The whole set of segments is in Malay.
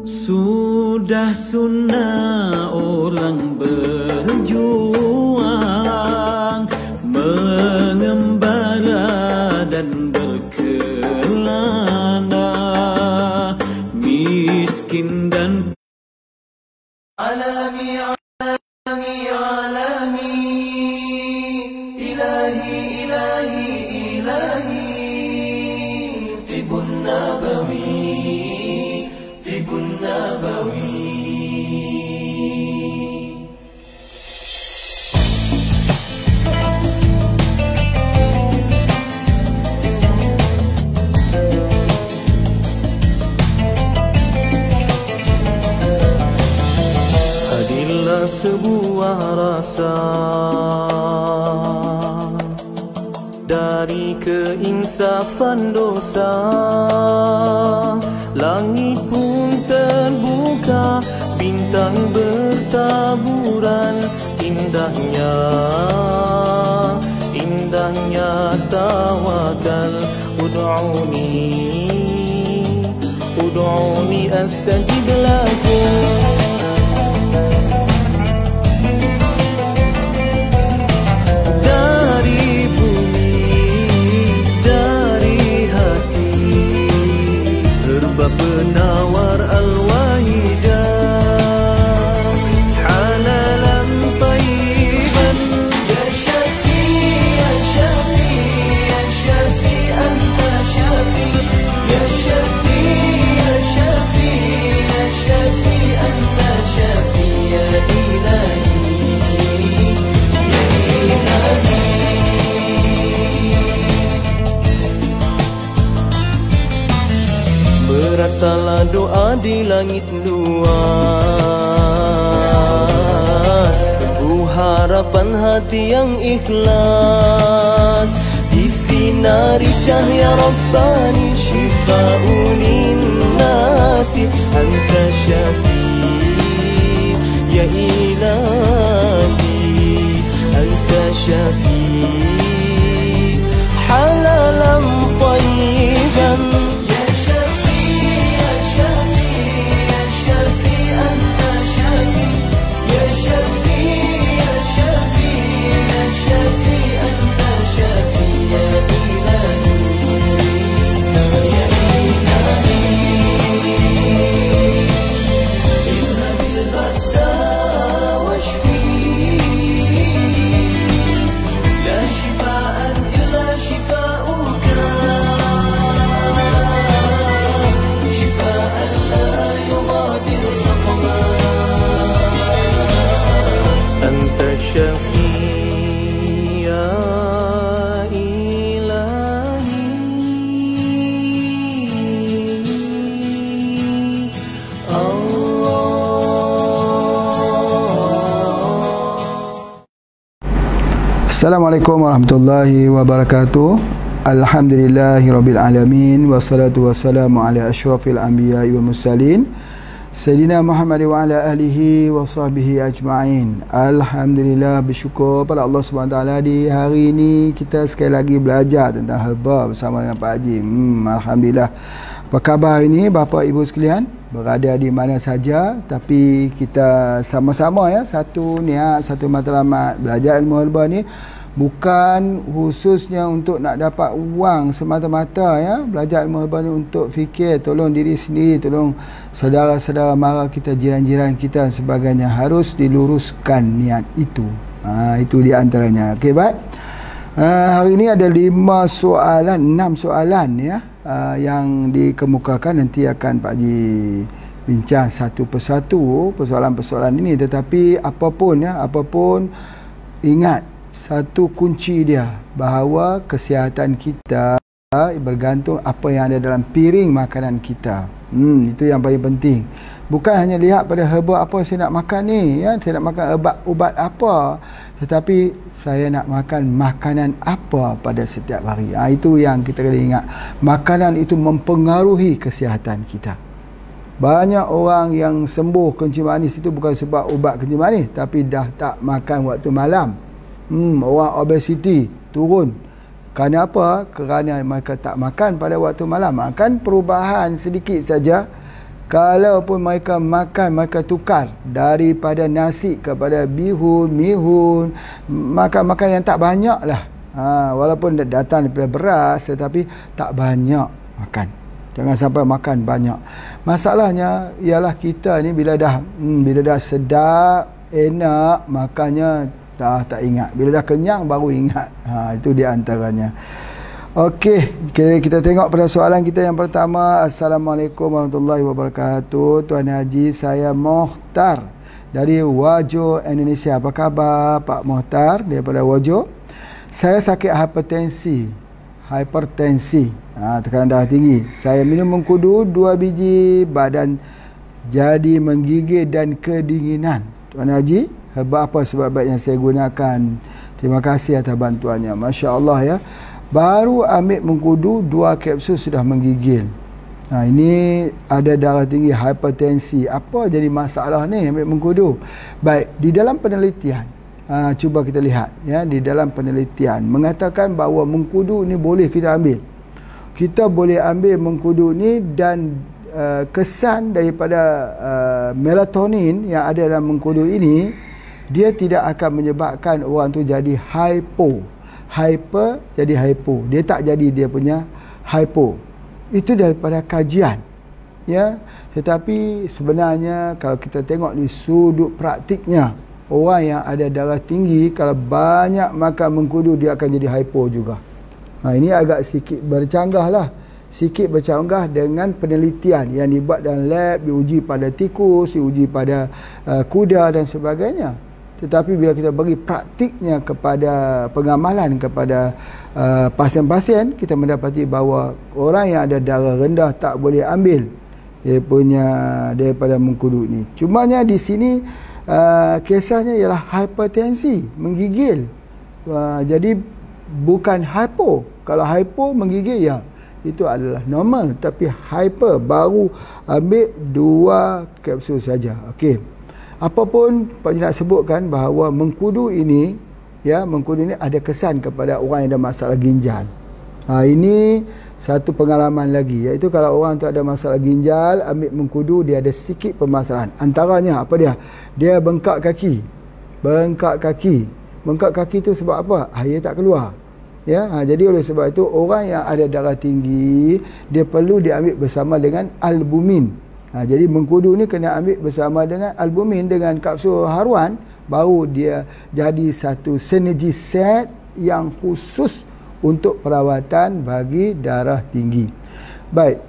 Sudah sunnah orang berjuang, mengembara dan berkelana, miskin dan alami alami alami, ilahi ilahi ilahi, tibun nabawi tibun nabawi. Hadirlah sebuah rasa dari keinsafan dosa, langit pun terbuka, bintang bertaburan, indahnya indahnya tawakal. Ud'uni astajib lakum. Penawar al-wahidah, halalan tayyiban. Ya Syafi, Ya Syafi, Ya Syafi, anta Syafi. Ya Syafi, Ya Syafi, Ya Syafi, anta Syafi. Ya Ilahi, Ya Ilahi. Beratalah doa di langit luas, teguh harapan hati yang ikhlas, disinari cahaya Rabbani, syifa'un linnasi. Anta Syafi, Ya Ilahi, Anta Syafi, halalan tayyiban. Assalamualaikum warahmatullahi wabarakatuh. Alhamdulillahirabbil alamin, wassalatu wassalamu ala asyrafil anbiya'i wal mursalin Sayyidina Muhammad wa ala alihi wa sahbihi ajma'in. Alhamdulillah, bersyukur pada Allah SWT di hari ini kita sekali lagi belajar tentang herba bersama dengan Pak Haji. Alhamdulillah. Apa khabar ini Bapa Ibu sekalian? Berada di mana saja, tapi kita sama-sama ya, satu niat, satu matlamat. Belajar ilmu herba ni bukan khususnya untuk nak dapat wang semata-mata ya. Belajar ilmu herba ni untuk fikir, tolong diri sendiri, tolong saudara-saudara mara kita, jiran-jiran kita dan sebagainya. Harus diluruskan niat itu. Itu di antaranya. Okey, baik. Hari ini ada 6 soalan ya, yang dikemukakan. Nanti akan Pak Haji bincang satu persatu persoalan-persoalan ini. Tetapi apapun ingat satu kunci dia, bahawa kesihatan kita bergantung apa yang ada dalam piring makanan kita. Itu yang paling penting. Bukan hanya lihat pada herba apa saya nak makan ni ya, saya nak makan ubat apa, tetapi saya nak makan makanan apa pada setiap hari. Itu yang kita kena ingat. Makanan itu mempengaruhi kesihatan kita. Banyak orang yang sembuh kencing manis itu bukan sebab ubat kencing manis, tapi dah tak makan waktu malam. Orang obesiti turun. Kerana apa? Kerana mereka tak makan pada waktu malam. Makan perubahan sedikit saja, Kalaupun mereka makan, mereka tukar daripada nasi kepada bihun, mihun, makan-makan yang tak banyak lah. Walaupun datang daripada beras, tetapi tak banyak makan. Jangan sampai makan banyak. Masalahnya ialah kita ni bila dah sedap, enak, makannya tak ingat. Bila dah kenyang baru ingat. Itu di antaranya. Okey, kita tengok pada soalan kita yang pertama. Assalamualaikum warahmatullahi wabarakatuh. Tuan Haji, saya Mohtar dari Wajo, Indonesia. Apa khabar Pak Mohtar daripada Wajo? Saya sakit hipertensi, tekanan darah tinggi. Saya minum mengkudu 2 biji, badan jadi menggigil dan kedinginan. Tuan Haji, herba apa sebab baik yang saya gunakan? Terima kasih atas bantuannya. Masya Allah ya. Baru ambil mengkudu 2 kapsul sudah menggigil. Ini ada darah tinggi, hipertensi. Apa jadi masalah ni ambil mengkudu? Baik, di dalam penelitian, cuba kita lihat ya, di dalam penelitian mengatakan bahawa mengkudu ni boleh kita ambil. Kita boleh ambil mengkudu ni dan kesan daripada melatonin yang ada dalam mengkudu ini, dia tidak akan menyebabkan orang tu jadi hyper jadi hypo. Dia tak jadi dia punya hypo. Itu daripada kajian ya. Tetapi sebenarnya kalau kita tengok di sudut praktiknya, orang yang ada darah tinggi kalau banyak makan mengkudu dia akan jadi hypo juga. Ini agak sikit bercanggah lah, sikit bercanggah dengan penelitian yang dibuat dalam lab, diuji pada tikus, diuji pada kuda dan sebagainya. Tetapi bila kita bagi praktiknya kepada pengamalan kepada pasien-pasien, kita mendapati bahawa orang yang ada darah rendah tak boleh ambil dia punya daripada mengkudu ni. Cumanya di sini kisahnya ialah hipertensi, menggigil. Jadi bukan hypo. Kalau hypo menggigil ya, itu adalah normal. Tapi hyper baru ambil 2 kapsul saja. Okey. Apapun Pak Haji nak sebutkan bahawa mengkudu ini ya, mengkudu ini ada kesan kepada orang yang ada masalah ginjal. Ini satu pengalaman lagi, iaitu kalau orang tu ada masalah ginjal, ambil mengkudu, dia ada sikit permasalahan. Antaranya apa dia? Dia bengkak kaki. Bengkak kaki tu sebab apa? Air tak keluar. Ya, jadi oleh sebab itu orang yang ada darah tinggi dia perlu diambil bersama dengan albumin. Jadi mengkudu ni kena ambil bersama dengan albumin dengan kapsul haruan, baru dia jadi satu synergy set yang khusus untuk perawatan bagi darah tinggi. Baik.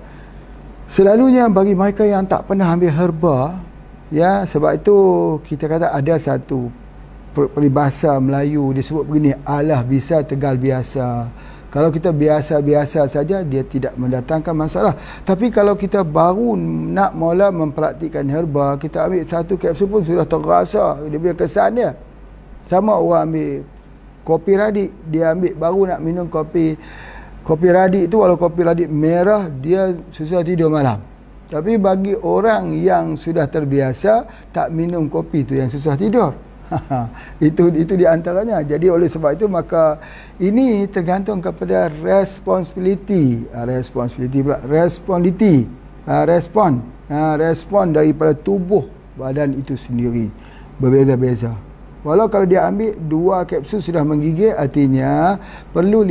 Selalunya bagi mereka yang tak pernah ambil herba ya, sebab itu kita kata ada satu peribahasa Melayu disebut begini, alah bisa tegal biasa. Kalau kita biasa-biasa saja, dia tidak mendatangkan masalah. Tapi kalau kita baru nak mula mempraktikkan herba, kita ambil 1 kapsul pun sudah terasa dia punya kesan dia. Sama orang ambil kopi radik, dia ambil baru nak minum kopi radik itu, walau kopi radik merah, dia susah tidur malam. Tapi bagi orang yang sudah terbiasa, tak minum kopi itu yang susah tidur. itu di antaranya. Jadi oleh sebab itu maka ini tergantung kepada respon daripada tubuh badan itu sendiri berbeza-beza. Walau kalau dia ambil 2 kapsul sudah menggigil, artinya perlu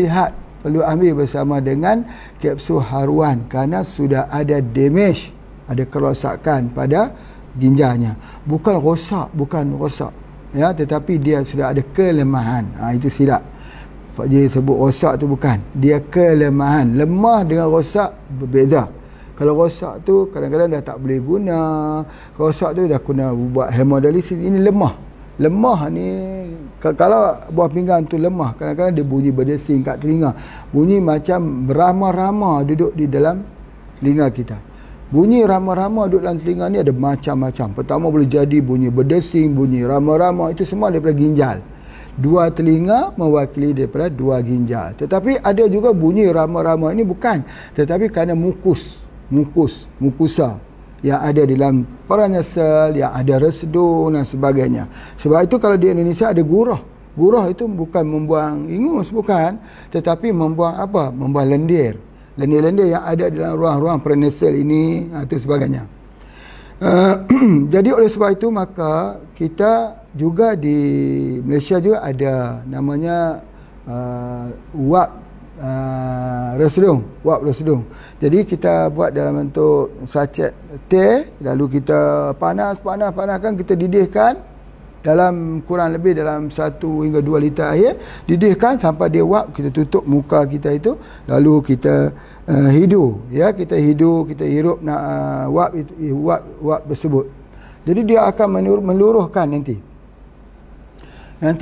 ambil bersama dengan kapsul haruan kerana sudah ada damage, ada kerosakan pada ginjalnya. Bukan rosak ya, tetapi dia sudah ada kelemahan. Itu silap. Pak Haji sebut rosak tu bukan, dia kelemahan. Lemah dengan rosak berbeza. Kalau rosak tu kadang-kadang dah tak boleh guna, rosak tu dah kena buat hemodialisis. Ini lemah ni, kalau buah pinggang tu lemah, kadang-kadang dia bunyi berdesing kat telinga, bunyi macam rama-rama duduk di dalam telinga kita. Bunyi rama-rama duduk dalam telinga ni ada macam-macam. Pertama boleh jadi bunyi berdesing, bunyi rama-rama, itu semua daripada ginjal. 2 telinga mewakili daripada 2 ginjal. Tetapi ada juga bunyi rama-rama ini bukan, tetapi kerana mukusa yang ada dalam paranasal, yang ada resedung dan sebagainya. Sebab itu kalau di Indonesia ada gurah. Gurah itu bukan membuang ingus, bukan, tetapi membuang apa? Membuang lendir. Lendir-lendir yang ada dalam ruang-ruang paranasal ini, itu sebagainya. Jadi oleh sebab itu maka kita juga di Malaysia juga ada namanya wap wap resedung. Jadi kita buat dalam bentuk sachet teh, lalu kita panaskan, kita didihkan dalam kurang lebih dalam 1 hingga 2 liter air, didihkan sampai dia wap, kita tutup muka kita itu, lalu kita hidu, ya, kita hirup wap tersebut. Jadi dia akan meluruhkan nanti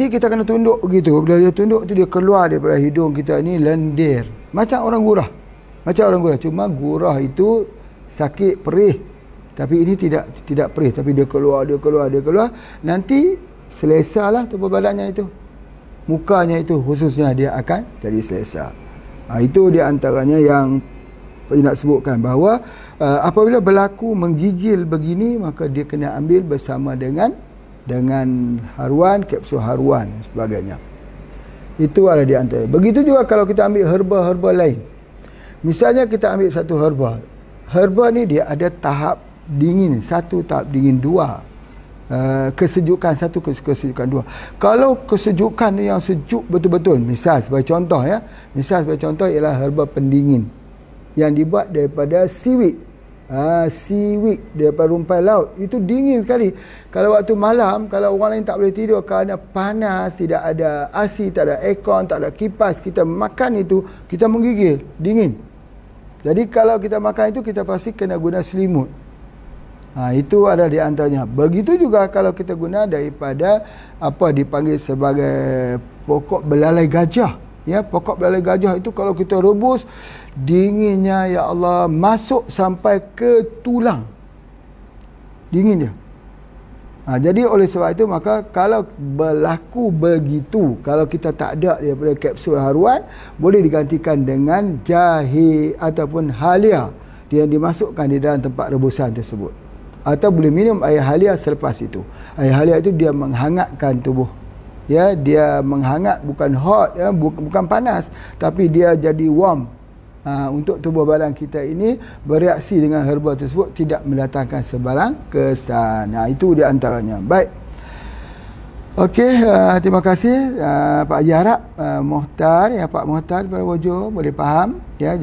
kita kena tunduk begitu. Bila dia tunduk tu, dia keluar daripada hidung kita ni lendir macam orang gurah, cuma gurah itu sakit, perih. Tapi ini tidak perih, tapi dia keluar. Nanti selesalah tubuh badannya itu. Mukanya itu khususnya dia akan jadi selesa. Itu di antaranya yang nak sebutkan, bahawa apabila berlaku menggigil begini, maka dia kena ambil bersama dengan haruan, kapsul haruan dan sebagainya. Itu ada di antara. Begitu juga kalau kita ambil herba lain. Misalnya kita ambil satu herba. Herba ni dia ada tahap dingin 1, tahap dingin 2, kesejukan 1, kesejukan 2. Kalau kesejukan yang sejuk betul-betul, misal sebagai contoh ialah herba pendingin yang dibuat daripada seaweed, daripada rumpai laut, itu dingin sekali. Kalau waktu malam, kalau orang lain tak boleh tidur kerana panas, tidak ada AC, tak ada aircon, tak ada kipas, kita makan itu, kita menggigil, dingin. Jadi kalau kita makan itu, kita pasti kena guna selimut. Itu ada di antaranya. Begitu juga kalau kita guna daripada apa dipanggil sebagai pokok belalai gajah. Ya, pokok belalai gajah itu kalau kita rebus, dinginnya ya Allah, masuk sampai ke tulang. Dingin dia. Jadi oleh sebab itu maka kalau berlaku begitu, kalau kita tak ada daripada kapsul haruan, boleh digantikan dengan jahe ataupun halia yang dimasukkan di dalam tempat rebusan tersebut. Atau boleh minum air halia selepas itu. Air halia itu dia menghangatkan tubuh. Ya, dia menghangat, bukan hot, ya, bukan panas, tapi dia jadi warm. Untuk tubuh badan kita ini bereaksi dengan herba tersebut, tidak mendatangkan sebarang kesan. Itu di antaranya. Baik. Okey, terima kasih Pak Haji Harap, Mohtar, ya, Pak Mohtar daripada Wojo, boleh faham, ya.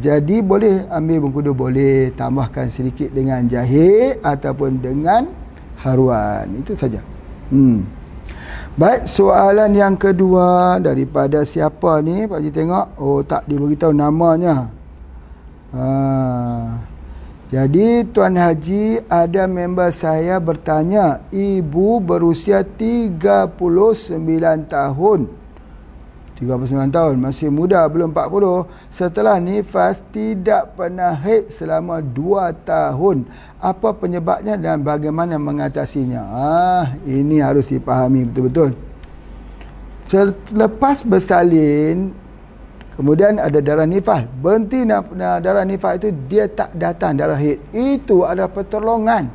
Jadi boleh ambil bengkudu, boleh tambahkan sedikit dengan jahe ataupun dengan haruan, itu saja. Baik, soalan yang kedua daripada siapa ni Pak Haji tengok, tak diberitahu namanya. Jadi Tuan Haji, ada member saya bertanya, ibu berusia 39 tahun. 39 tahun, masih muda, belum 40. Setelah nifas tidak pernah haid selama 2 tahun. Apa penyebabnya dan bagaimana mengatasinya? Ini harus dipahami betul-betul. Selepas bersalin, kemudian ada darah nifas, berhenti darah nifas itu, dia tak datang darah haid. Itu adalah pertolongan.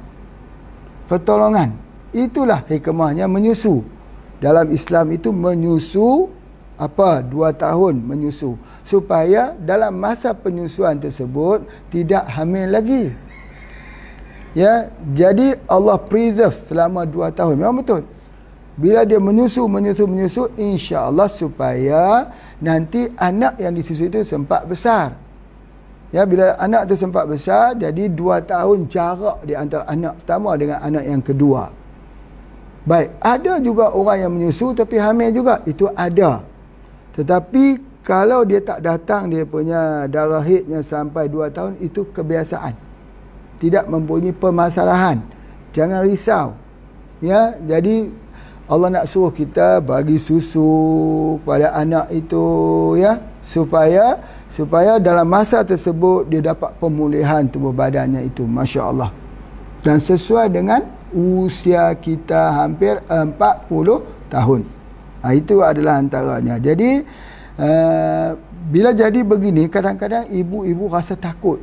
Itulah hikmahnya menyusu. Dalam Islam itu menyusu 2 tahun menyusu, supaya dalam masa penyusuan tersebut tidak hamil lagi. Ya, jadi Allah preserve selama 2 tahun. Memang betul. Bila dia menyusu, insya-Allah supaya nanti anak yang disusui itu sempat besar. Ya, bila anak itu sempat besar, jadi 2 tahun jarak di antara anak pertama dengan anak yang kedua. Baik, ada juga orang yang menyusu tapi hamil juga, itu ada. Tetapi kalau dia tak datang, dia punya darah haidnya sampai 2 tahun, itu kebiasaan, tidak mempunyai permasalahan. Jangan risau. Ya, jadi Allah nak suruh kita bagi susu kepada anak itu, ya, supaya dalam masa tersebut dia dapat pemulihan tubuh badannya itu, masya-Allah. Dan sesuai dengan usia kita hampir 40 tahun. Itu adalah antaranya. Jadi bila jadi begini, kadang-kadang ibu-ibu rasa takut.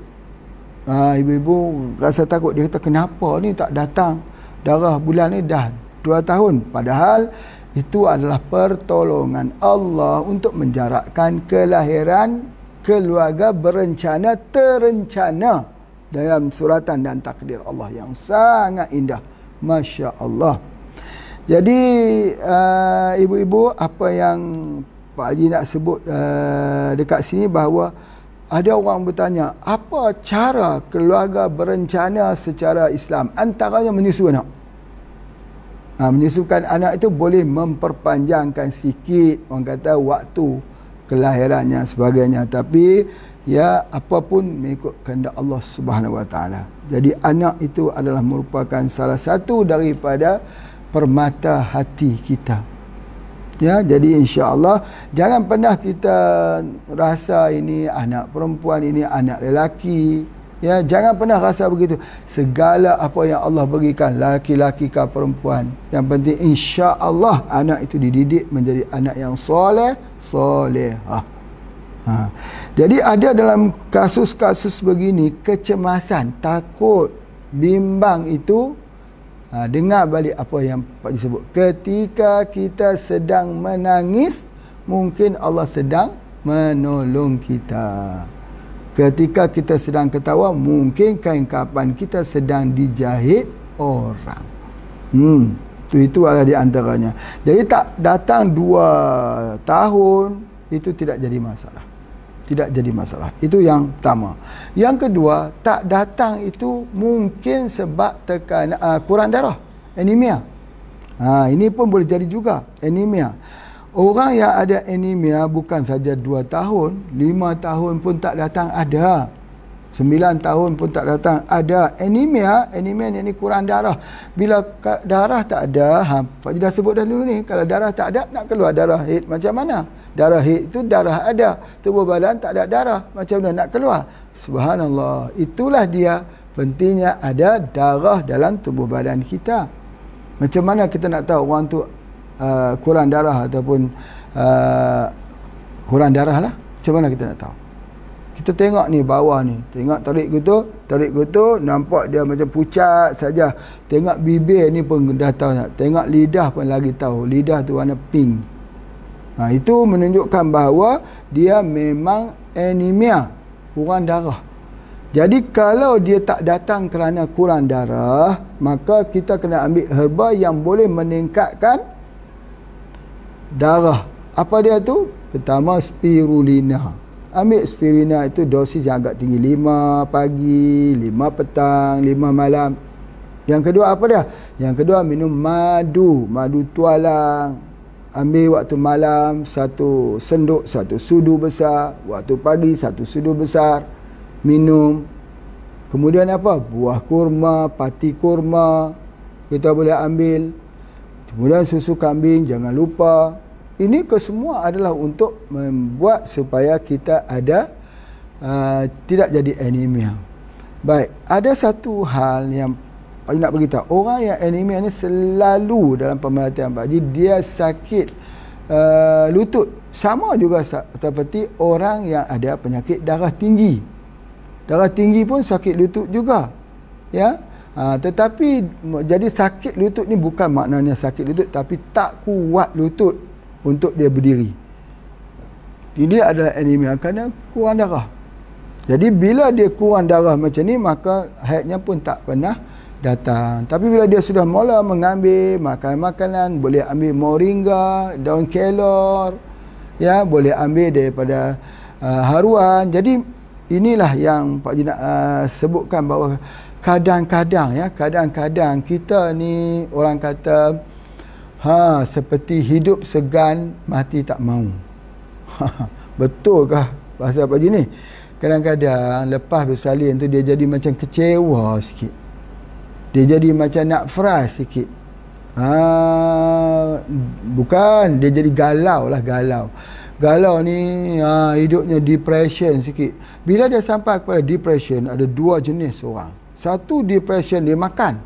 Ibu-ibu rasa takut. Dia kata, kenapa ni tak datang darah bulan ni dah 2 tahun. Padahal itu adalah pertolongan Allah untuk menjarakkan kelahiran keluarga berencana terencana. dalam suratan dan takdir Allah yang sangat indah. Masya Allah. Jadi ibu-ibu, apa yang Pak Haji nak sebut dekat sini, bahawa ada orang bertanya, apa cara keluarga berencana secara Islam? Antaranya menyusu anak. Menyusukan anak itu boleh memperpanjangkan sikit, orang kata, waktu kelahirannya sebagainya, tapi ya apapun mengikut kehendak Allah Subhanahu Wa Taala. Jadi anak itu adalah merupakan salah satu daripada permata hati kita. Ya, jadi insya-Allah jangan pernah kita rasa ini anak perempuan, ini anak lelaki. Ya, jangan pernah rasa begitu. Segala apa yang Allah berikan, laki-laki ke perempuan, yang penting insya-Allah anak itu dididik menjadi anak yang soleh, solehah. Jadi ada dalam kasus-kasus begini kecemasan, takut, bimbang itu, dengar balik apa yang Pak disebut. Ketika kita sedang menangis, mungkin Allah sedang menolong kita. Ketika kita sedang ketawa, mungkin kain kapan kita sedang dijahit orang. Itu adalah di antaranya. Jadi tak datang 2 tahun, itu tidak jadi masalah. Tidak jadi masalah. Itu yang pertama. Yang kedua, tak datang itu mungkin sebab tekanan kurang darah, anemia. Ini pun boleh jadi juga, anemia. Orang yang ada anemia bukan saja 2 tahun, 5 tahun pun tak datang ada. 9 tahun pun tak datang ada. Anemia ni kurang darah. Bila darah tak ada, Pak dah sebut dah dulu ni, kalau darah tak ada, nak keluar darah haid macam mana? Darah haid itu darah ada, tubuh badan tak ada darah, macam mana nak keluar? Subhanallah. Itulah dia pentingnya ada darah dalam tubuh badan kita. Macam mana kita nak tahu orang tu kurang darah ataupun kurang darah lah? Macam mana kita nak tahu? Kita tengok ni bawah ni, tengok tarik gutu, nampak dia macam pucat saja. Tengok bibir ni pun dah tahu. Tengok lidah pun lagi tahu, lidah tu warna pink. Itu menunjukkan bahawa dia memang anemia, kurang darah. Jadi kalau dia tak datang kerana kurang darah, maka kita kena ambil herba yang boleh meningkatkan darah. Apa dia tu? Pertama, spirulina. Ambil spirulina itu dosis yang agak tinggi, 5 pagi, 5 petang, 5 malam. Yang kedua apa dia? Yang kedua minum madu tualang. Ambil waktu malam 1 senduk, 1 sudu besar, waktu pagi 1 sudu besar. Minum. Kemudian apa? Buah kurma, pati kurma kita boleh ambil. Kemudian susu kambing jangan lupa. Ini kesemua adalah untuk membuat supaya kita ada tidak jadi anemia. Baik, ada satu hal yang Pak nak beritahu. Orang yang anemia ni selalu dalam pemerhatian Pak Haji, dia sakit lutut. Sama juga seperti orang yang ada penyakit darah tinggi. Darah tinggi pun sakit lutut juga. Ya. Tetapi jadi sakit lutut ni bukan maknanya sakit lutut, tapi tak kuat lutut untuk dia berdiri. Ini adalah anemia kerana kurang darah. Jadi bila dia kurang darah macam ni, maka haidnya pun tak pernah datang. Tapi bila dia sudah mula mengambil makanan-makanan, boleh ambil moringa, daun kelor, ya, boleh ambil daripada haruan. Jadi inilah yang Pak Haji nak sebutkan, bahawa kadang-kadang kita ni orang kata seperti hidup segan mati tak mau. Betulkah bahasa Pak Haji ni? Kadang-kadang lepas bersalin tu dia jadi macam kecewa sikit. Dia jadi macam nak frust sikit. Bukan, dia jadi galau lah, galau ni hidupnya depression sikit. Bila dia sampai kepada depression, ada 2 jenis orang. Satu depression, dia makan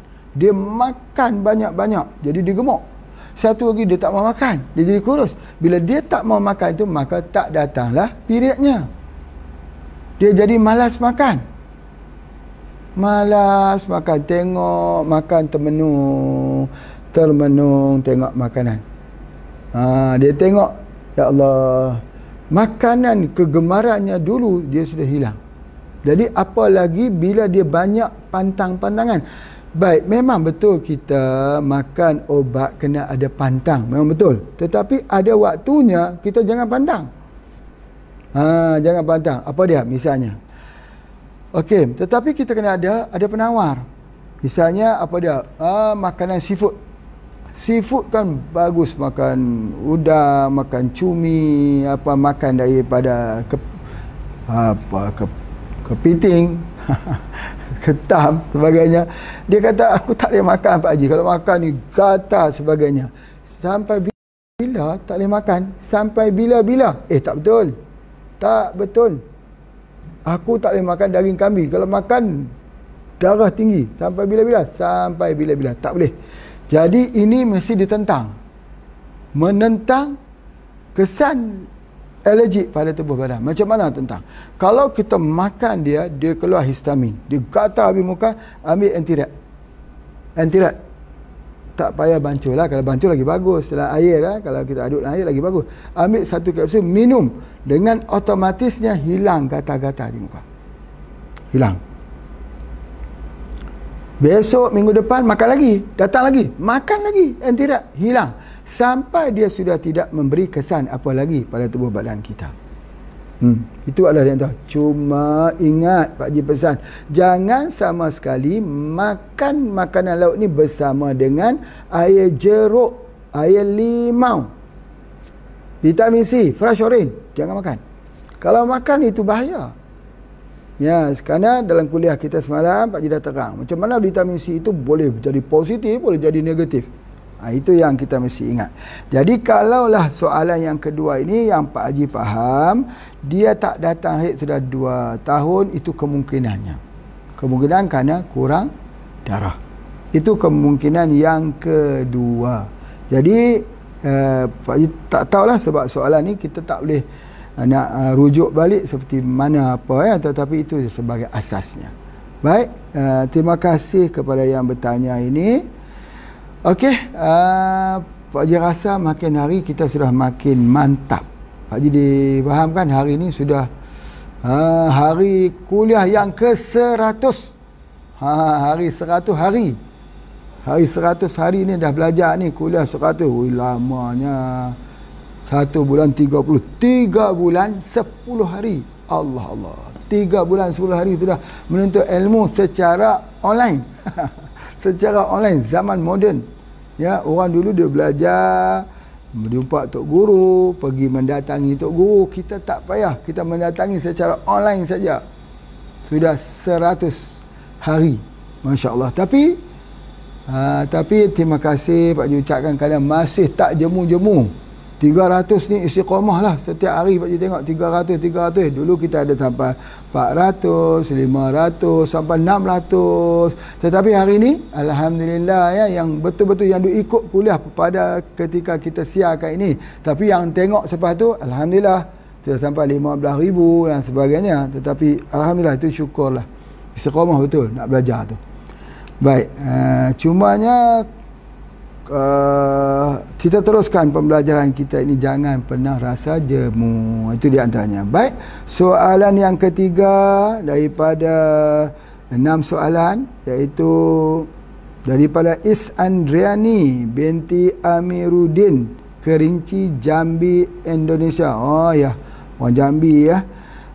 banyak-banyak, jadi dia gemuk. Satu lagi dia tak mau makan, dia jadi kurus. Bila dia tak mau makan itu, maka tak datanglah periodnya. Dia jadi malas makan, tengok makan termenung tengok makanan. Dia tengok, ya Allah, makanan kegemarannya dulu dia sudah hilang. Jadi apa lagi bila dia banyak pantang-pantangan. Baik, memang betul kita makan obat kena ada pantang, memang betul. Tetapi ada waktunya kita jangan pantang. Jangan pantang. Apa dia misalnya? Okey, tetapi kita kena ada penawar. Misalnya apa dia? Makanan seafood. Seafood kan bagus, makan udang, makan cumi, makan daripada kepiting, ketam sebagainya. Dia kata aku tak boleh makan Pak Haji, kalau makan ni gatal sebagainya. Sampai bila tak boleh makan? Sampai bila-bila? Tak betul. Tak betul. Aku tak boleh makan daging kambing, kalau makan darah tinggi. Sampai bila-bila? Sampai bila-bila. Tak boleh. Jadi ini mesti ditentang. Menentang kesan alergik pada tubuh badan. Macam mana tentang? Kalau kita makan dia keluar histamin. Dia gatal habis muka, ambil antirat. Antirat. Tak payah bancuh lah. Kalau bancuh lagi bagus. Dalam air lah. Kalau kita aduk dalam air lagi bagus. Ambil satu kapsul, minum. Dengan otomatisnya hilang gatal-gatal di muka. Hilang. Besok, minggu depan, makan lagi. Datang lagi. Makan lagi. Antirat. Hilang. Sampai dia sudah tidak memberi kesan apa lagi pada tubuh badan kita. Itu adalah yang tahu. Cuma ingat Pak Haji pesan, jangan sama sekali makan makanan laut ni bersama dengan air jeruk, air limau, vitamin C, fresh orange. Jangan makan. Kalau makan itu bahaya. Ya, kerana dalam kuliah kita semalam Pak Haji dah terang macam mana vitamin C itu boleh jadi positif, boleh jadi negatif. Itu yang kita mesti ingat. Jadi kalaulah soalan yang kedua ini yang Pak Haji faham, dia tak datang haid sudah 2 tahun, itu kemungkinannya. Kemungkinan kerana kurang darah. Itu kemungkinan yang kedua. Jadi Pak Haji tak tahulah sebab soalan ni kita tak boleh nak rujuk balik seperti mana apa ya, tetapi itu sebagai asasnya. Baik, terima kasih kepada yang bertanya ini. Okey, Pak Haji rasa makin hari kita sudah makin mantap. Pak Haji difahamkan hari ini sudah hari kuliah yang ke-100. Hari 100 hari. Hari 100 hari ni dah belajar ni, kuliah 100. Lamanya. 1 bulan 30. 3 bulan 10 hari. Allah. 3 bulan 10 hari sudah menuntut ilmu secara online. Secara online, zaman moden. Ya, orang dulu dia belajar, berjumpa tok guru, pergi mendatangi tok guru. Kita tak payah, kita mendatangi secara online saja. Sudah 100 hari. Masya-Allah. Tapi terima kasih Pak Haji ucapkan kerana masih tak jemu-jemu. 300 ni istiqamah lah. Setiap hari Pak Haji tengok 300. Dulu kita ada sampai 400, 500, sampai 600. Tetapi hari ni alhamdulillah ya, yang betul-betul yang ikut kuliah pada ketika kita siarkan ini. Tapi yang tengok selepas tu alhamdulillah sudah sampai 15,000 dan sebagainya. Tetapi alhamdulillah itu syukurlah. Istiqamah betul nak belajar tu. Baik, cumanya kita teruskan pembelajaran kita ini, jangan pernah rasa jemu. Itu di antaranya. Baik, soalan yang ketiga daripada 6 soalan, iaitu daripada Isandriani binti Amiruddin, Kerinci, Jambi, Indonesia. Oh ya, orang Jambi ya.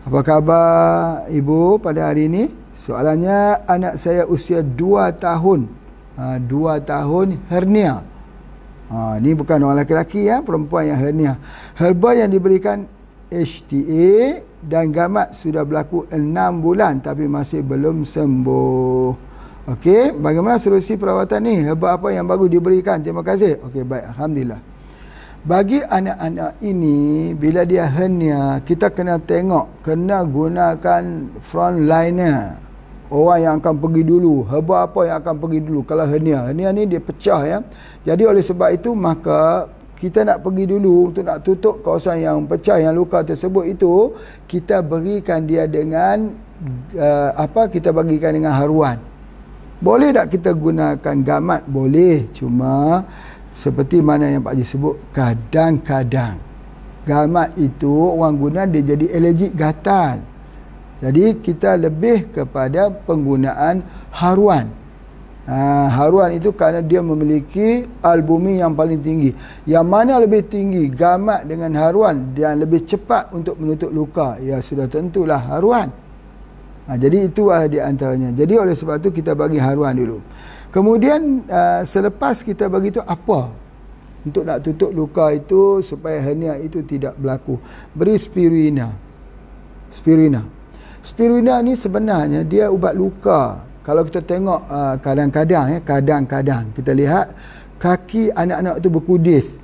Apa khabar ibu pada hari ini? Soalannya, anak saya usia 2 tahun. 2 tahun hernia. Ni bukan orang lelaki ya, perempuan yang hernia. Herba yang diberikan HTA dan gamat sudah berlaku 6 bulan tapi masih belum sembuh. Okey, bagaimana solusi perawatan ni? Herba apa yang bagus diberikan? Terima kasih. Okey, baik, alhamdulillah. Bagi anak-anak ini, bila dia hernia, kita kena tengok, kena gunakan frontliner. Orang yang akan pergi dulu, herba apa yang akan pergi dulu kalau hernia. Hernia ni dia pecah ya. Jadi oleh sebab itu maka kita nak pergi dulu untuk nak tutup kawasan yang pecah, yang luka tersebut itu, kita berikan dia dengan kita bagikan dengan haruan. Boleh tak kita gunakan gamat? Boleh. Cuma seperti mana yang Pak Haji sebut, kadang-kadang gamat itu orang guna dia jadi alergik gatal. Jadi kita lebih kepada penggunaan haruan. Haruan itu kerana dia memiliki albumi yang paling tinggi. Yang mana lebih tinggi, gamat dengan haruan dan lebih cepat untuk menutup luka, ya sudah tentulah haruan. Jadi itu adalah di antaranya. Jadi oleh sebab itu kita bagi haruan dulu. Kemudian selepas kita bagi itu apa? Untuk nak tutup luka itu supaya hernia itu tidak berlaku, beri spirulina. Spirulina ni sebenarnya dia ubat luka. Kalau kita tengok kadang-kadang kita lihat kaki anak-anak tu berkudis,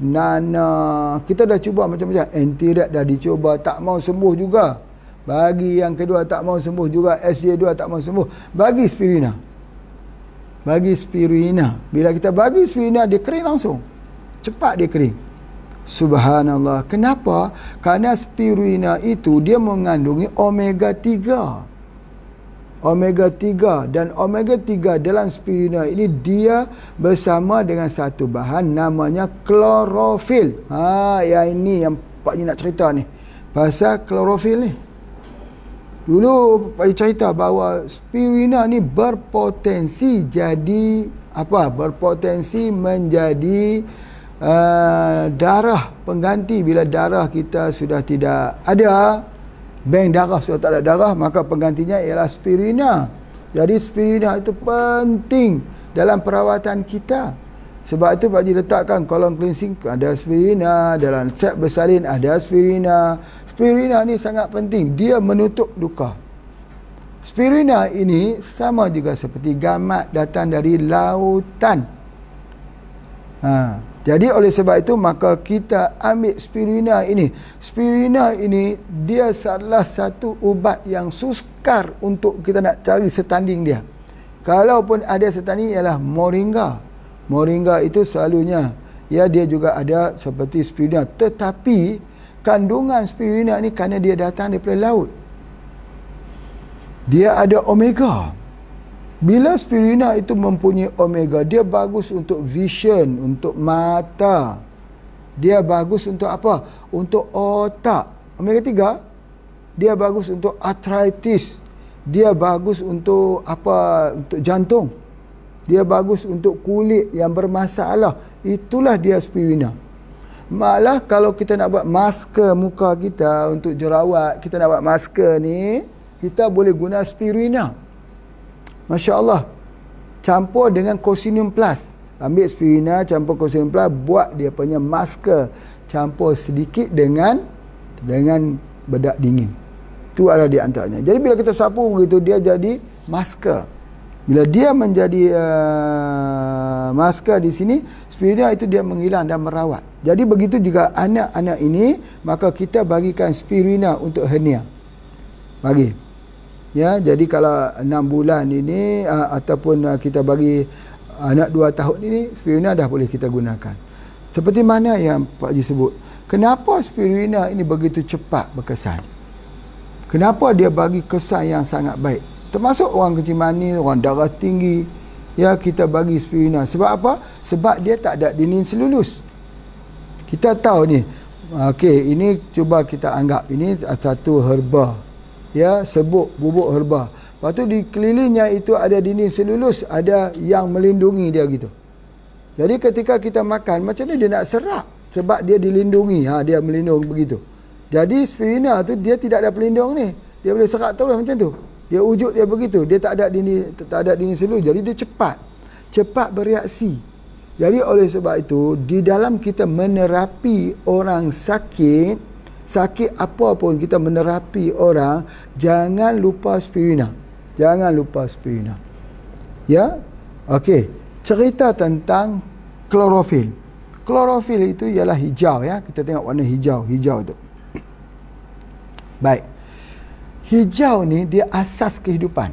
nanah. Kita dah cuba macam-macam, antiret dah dicuba, tak mau sembuh juga. Bagi yang kedua tak mau sembuh juga, SJ2 tak mau sembuh. Bagi spirulina. Bila kita bagi spirulina, dia kering langsung. Cepat dia kering. Subhanallah. Kenapa? Kerana spirulina itu dia mengandungi omega 3. Dan omega 3 dalam spirulina ini dia bersama dengan satu bahan namanya klorofil. Yang ini yang Pak Ji nak cerita ni. Pasal klorofil ni. Dulu Pak Ji cerita bahawa spirulina ni berpotensi jadi apa? Berpotensi menjadi darah pengganti. Bila darah kita sudah tidak ada, bank darah sudah tak ada darah, maka penggantinya ialah spirulina. Jadi spirulina itu penting dalam perawatan kita. Sebab itu Pak Ji letakkan kolom cleansing ada spirulina, dalam set bersalin ada spirulina. Spirulina ni sangat penting, dia menutup luka. Spirulina ini sama juga seperti gamat, datang dari lautan. Jadi oleh sebab itu maka kita ambil spirulina ini. Spirulina ini dia salah satu ubat yang sukar untuk kita nak cari setanding dia. Kalaupun ada setanding ialah moringa. Moringa itu selalunya dia juga ada seperti spirulina, tetapi kandungan spirulina ni kerana dia datang daripada laut, dia ada omega. Bila spirulina itu mempunyai omega, dia bagus untuk vision, untuk mata. Dia bagus untuk apa? Untuk otak. Omega 3, dia bagus untuk arthritis. Dia bagus untuk apa? Untuk jantung. Dia bagus untuk kulit yang bermasalah. Itulah dia spirulina. Malah kalau kita nak buat masker muka kita untuk jerawat, kita nak buat masker ni, kita boleh guna spirulina. Masya Allah. Campur dengan Cocinium Plus. Ambil spirulina, campur Cocinium Plus, buat dia punya masker. Campur sedikit dengan bedak dingin. Itu adalah di antaranya. Jadi bila kita sapu begitu, dia jadi masker. Bila dia menjadi masker di sini, spirulina itu dia menghilang dan merawat. Jadi begitu juga anak-anak ini, maka kita bagikan spirulina untuk hernia. Bagi. Ya, jadi kalau 6 bulan ini ataupun kita bagi anak 2 tahun ini, spirulina dah boleh kita gunakan. Seperti mana yang Pak Ji sebut. Kenapa spirulina ini begitu cepat berkesan? Kenapa dia bagi kesan yang sangat baik? Termasuk orang kencing manis, orang darah tinggi, ya kita bagi spirulina. Sebab apa? Sebab dia tak ada dinding selulus. Kita tahu ni, okey, ini cuba kita anggap ini satu herba. Ya, bubuk herba. Lepas tu di kelilingnya itu ada dinding selulus, ada yang melindungi dia gitu. Jadi ketika kita makan, macam ni dia nak serap sebab dia dilindungi. Dia melindung begitu. Jadi spirulina tu dia tidak ada pelindung ni. Dia boleh serap terus macam tu. Dia wujud dia begitu. Dia tak ada dinding selulus. Jadi dia cepat bereaksi. Jadi oleh sebab itu di dalam kita menerapi orang sakit apa pun kita menerapi orang, jangan lupa spirulina. Ya. Okey, cerita tentang klorofil. Klorofil itu ialah hijau ya. Kita tengok warna hijau tu. Baik. Hijau ni dia asas kehidupan.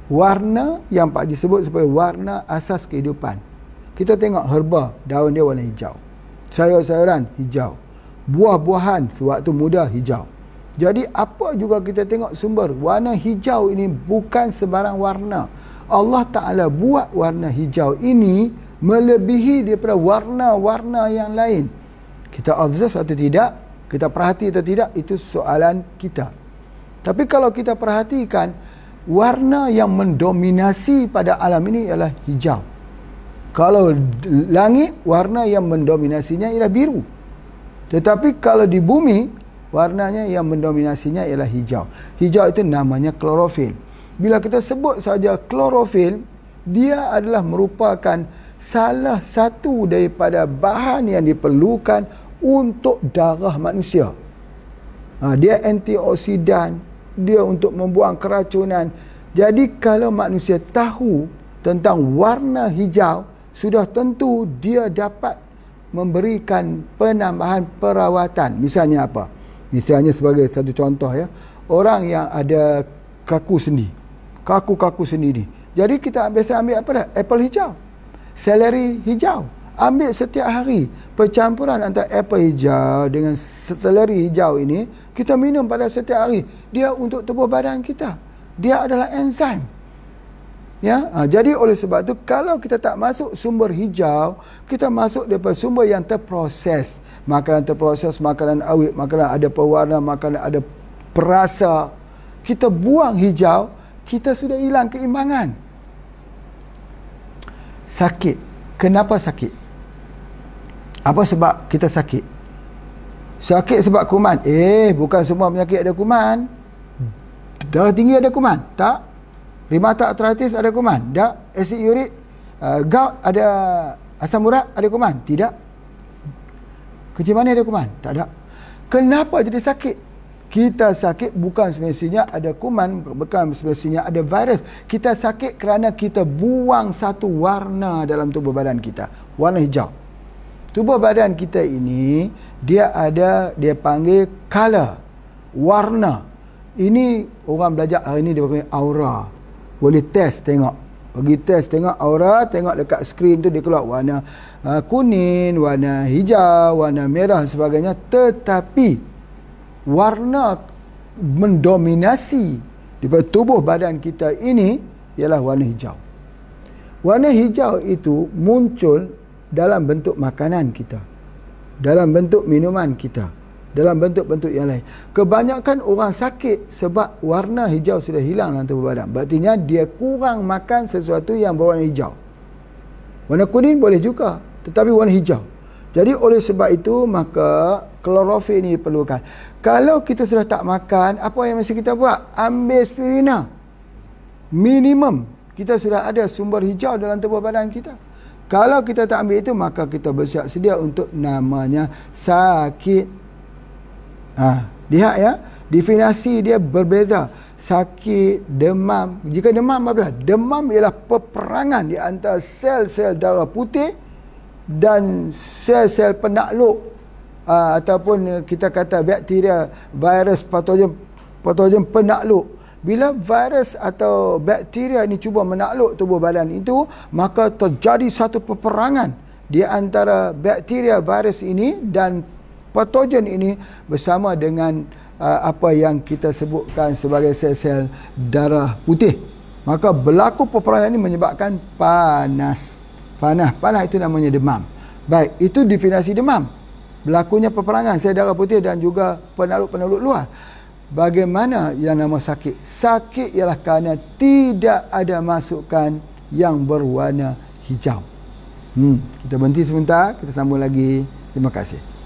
Warna yang Pak Ji sebut sebagai warna asas kehidupan. Kita tengok herba, daun dia warna hijau. Sayur-sayuran hijau. Buah-buahan sewaktu muda hijau. Jadi apa juga kita tengok sumber warna hijau ini bukan sebarang warna. Allah Ta'ala buat warna hijau ini melebihi daripada warna-warna yang lain. Kita observe atau tidak, kita perhati atau tidak, itu soalan kita. Tapi kalau kita perhatikan, warna yang mendominasi pada alam ini ialah hijau. Kalau langit, warna yang mendominasinya ialah biru. Tetapi kalau di bumi, warnanya yang mendominasinya ialah hijau. Hijau itu namanya klorofil. Bila kita sebut saja klorofil, dia adalah merupakan salah satu daripada bahan yang diperlukan untuk darah manusia. Dia antioksidan, dia untuk membuang keracunan. Jadi kalau manusia tahu tentang warna hijau, sudah tentu dia dapat memberikan penambahan perawatan. Misalnya apa? Misalnya sebagai satu contoh ya, orang yang ada kaku sendi, kaku sendi ni. Jadi kita biasa ambil apa dah? Apple hijau, seleri hijau. Ambil setiap hari percampuran antara apple hijau dengan seleri hijau ini, kita minum pada setiap hari. Dia untuk tubuh badan kita. Dia adalah enzim. Ya, jadi oleh sebab itu kalau kita tak masuk sumber hijau, kita masuk daripada sumber yang terproses. Makanan terproses, makanan awet, makanan ada pewarna, makanan ada perasa. Kita buang hijau, kita sudah hilang keimbangan. Sakit. Kenapa sakit? Apa sebab kita sakit? Sakit sebab kuman. Bukan semua penyakit ada kuman. Darah tinggi ada kuman? Tak. Rheumatoid arthritis ada kuman? Tak. Asid urik, gout ada, asam urat ada kuman? Tidak. Kencing manis ada kuman? Tak ada. Kenapa jadi sakit? Kita sakit bukan semestinya ada kuman, bukan semestinya ada virus. Kita sakit kerana kita buang satu warna dalam tubuh badan kita. Warna hijau. Tubuh badan kita ini, dia panggil color, warna. Ini orang belajar hari ini dia panggil aura. Boleh test tengok. Pergi test tengok aura, tengok dekat skrin tu dia keluar warna kuning, warna hijau, warna merah dan sebagainya. Tetapi warna mendominasi di tubuh badan kita ini ialah warna hijau. Warna hijau itu muncul dalam bentuk makanan kita, dalam bentuk minuman kita, dalam bentuk-bentuk yang lain. Kebanyakan orang sakit sebab warna hijau sudah hilang dalam tubuh badan. Berartinya dia kurang makan sesuatu yang berwarna hijau. Warna kuning boleh juga, tetapi warna hijau. Jadi oleh sebab itu maka klorofil ini diperlukan. Kalau kita sudah tak makan, apa yang mesti kita buat? Ambil spirina. Minimum kita sudah ada sumber hijau dalam tubuh badan kita. Kalau kita tak ambil itu, maka kita bersiap sedia untuk namanya sakit. Lihat ya, definisi dia berbeza. Sakit, demam. Jika demam apa? Demam ialah peperangan di antara sel-sel darah putih dan sel-sel penakluk ataupun kita kata bakteria, virus, patogen penakluk. Bila virus atau bakteria ini cuba menakluk tubuh badan itu, maka terjadi satu peperangan di antara bakteria, virus ini dan patogen ini bersama dengan apa yang kita sebutkan sebagai sel-sel darah putih. Maka berlaku peperangan ini menyebabkan panas. Panas itu namanya demam. Baik, itu definisi demam. Berlakunya peperangan sel darah putih dan juga penakluk-penakluk luar. Bagaimana yang nama sakit? Sakit ialah kerana tidak ada masukan yang berwarna hijau. Kita berhenti sebentar, kita sambung lagi. Terima kasih.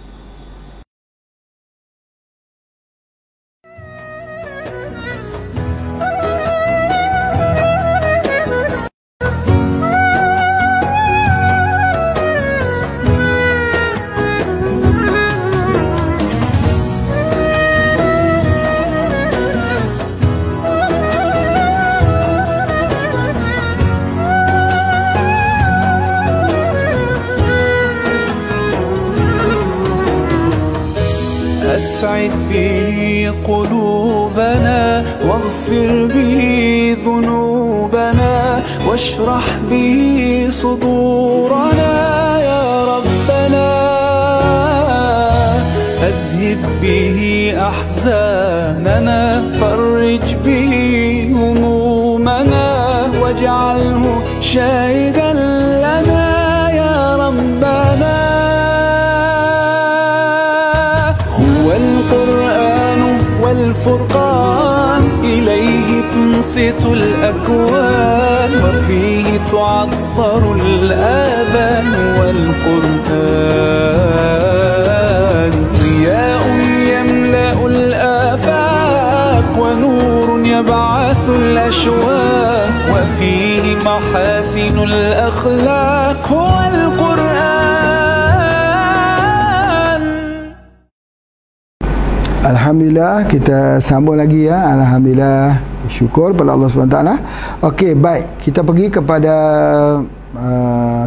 أسعد به قلوبنا واغفر به ذنوبنا واشرح به صدورنا يا ربنا أذهب به أحزاننا فرج به همومنا واجعله شاهدا لنا يا ربنا القرآن والفرقان إليه تنصت الأكوان وفيه تعطر الآذان والقرآن ضياء يملأ الآفاق ونور يبعث الأشواق وفيه محاسن الأخلاق هو القرآن. Alhamdulillah, kita sambung lagi ya. Alhamdulillah, syukur pada Allah SWT. Okey, baik, kita pergi kepada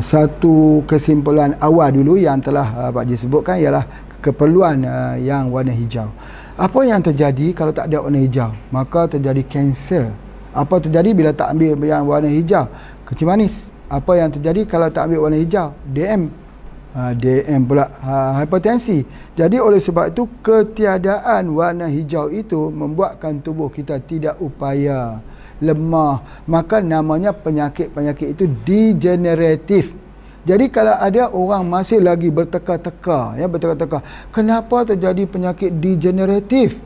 satu kesimpulan awal dulu yang telah Pak Haji sebutkan, ialah keperluan yang warna hijau. Apa yang terjadi kalau tak ada warna hijau? Maka terjadi kanser. Apa terjadi bila tak ambil yang warna hijau? Kencing manis. Apa yang terjadi kalau tak ambil warna hijau? DM pula hipertensi. Jadi oleh sebab itu, ketiadaan warna hijau itu membuatkan tubuh kita tidak upaya, lemah. Maka namanya penyakit-penyakit itu degeneratif. Jadi kalau ada orang masih lagi berteka-teka, kenapa terjadi penyakit degeneratif?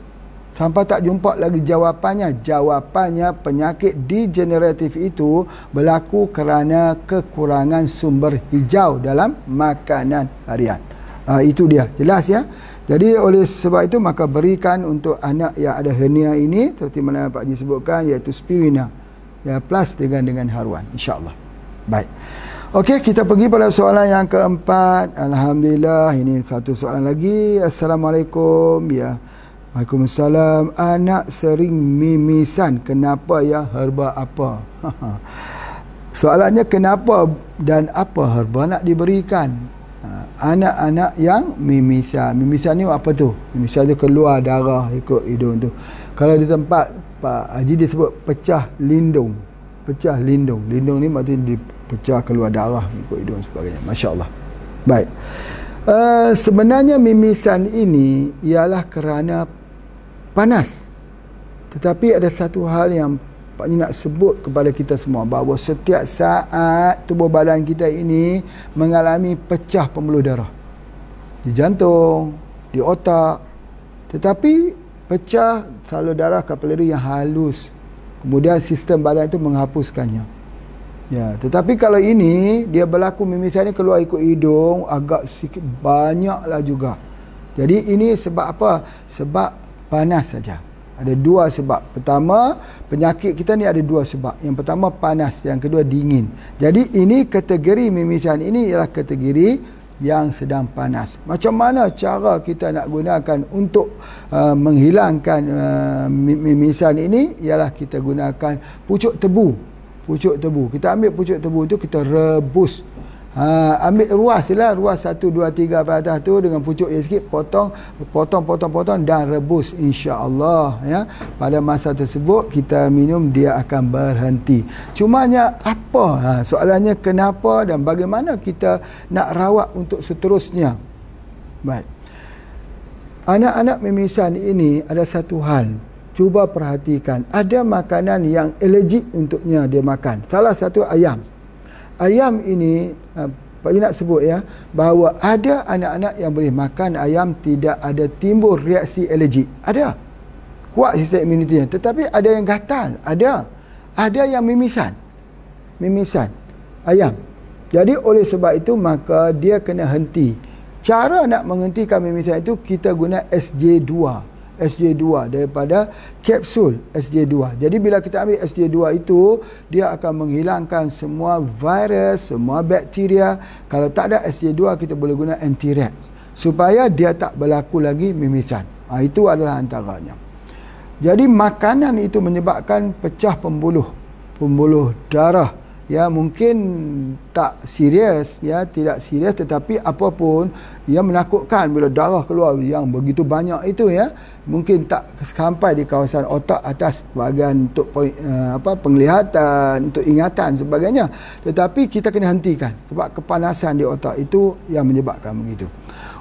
Sampai tak jumpa lagi jawapannya. Jawapannya, penyakit degeneratif itu berlaku kerana kekurangan sumber hijau dalam makanan harian. Itu dia, jelas ya. Jadi oleh sebab itu, maka berikan untuk anak yang ada hernia ini, seperti mana Pak Haji sebutkan, iaitu spirulina ya, plus dengan haruan, insya-Allah. Baik. Okey, kita pergi pada soalan yang keempat. Alhamdulillah, ini satu soalan lagi. Assalamualaikum ya. Waalaikumsalam. Anak sering mimisan, kenapa ya? Herba apa? Soalannya, kenapa dan apa herba nak diberikan? Anak-anak yang mimisan. Mimisan ni apa tu? Mimisan tu keluar darah ikut hidung tu. Kalau di tempat Pak Haji dia sebut pecah lindung. Pecah lindung. Lindung ni maksudnya dipecah, keluar darah ikut hidung sebagainya. Masya Allah. Baik. Sebenarnya mimisan ini ialah kerana panas. Tetapi ada satu hal yang Pak Haji nak sebut kepada kita semua, bahawa setiap saat tubuh badan kita ini mengalami pecah pembuluh darah. Di jantung, di otak. Tetapi pecah salur darah kapilari yang halus. Kemudian sistem badan itu menghapuskannya. Ya, tetapi kalau ini dia berlaku mimisan ni keluar ikut hidung, agak sikit banyaklah juga. Jadi ini sebab apa? Sebab panas saja. Ada dua sebab. Pertama, penyakit kita ni ada dua sebab. Yang pertama panas, yang kedua dingin. Jadi ini kategori mimisan ini ialah kategori yang sedang panas. Macam mana cara kita nak gunakan untuk menghilangkan mimisan ini? Ialah kita gunakan pucuk tebu. Pucuk tebu. Kita ambil pucuk tebu tu, kita rebus. Ambil ruas lah, ruas 1, 2, 3 pada atas tu dengan pucuk dia sikit, potong dan rebus, insya-Allah ya. Pada masa tersebut kita minum, dia akan berhenti. Cumanya apa? Soalannya kenapa dan bagaimana kita nak rawat untuk seterusnya. Baik. Anak-anak mimisan ini ada satu hal, cuba perhatikan, ada makanan yang alergik untuknya dia makan. Salah satu ayam. Ayam ini, Pak Haji nak sebut ya, bahawa ada anak-anak yang boleh makan ayam tidak ada timbul reaksi alergik. Ada. Kuat sistem imunitinya. Tetapi ada yang gatal. Ada yang mimisan. Mimisan. Ayam. Jadi oleh sebab itu, maka dia kena henti. Cara nak menghentikan mimisan itu, kita guna SJ2. SJ2 daripada kapsul SJ2. Jadi bila kita ambil SJ2 itu, dia akan menghilangkan semua virus, semua bakteria. Kalau tak ada SJ2, kita boleh guna anti-rat supaya dia tak berlaku lagi mimisan. Itu adalah antaranya. Jadi makanan itu menyebabkan pecah pembuluh darah. Ya, mungkin tak serius ya, tidak serius, tetapi apapun yang menakutkan bila darah keluar yang begitu banyak itu ya, mungkin tak sampai di kawasan otak atas bahagian untuk penglihatan, untuk ingatan sebagainya. Tetapi kita kena hentikan sebab kepanasan di otak itu yang menyebabkan begitu.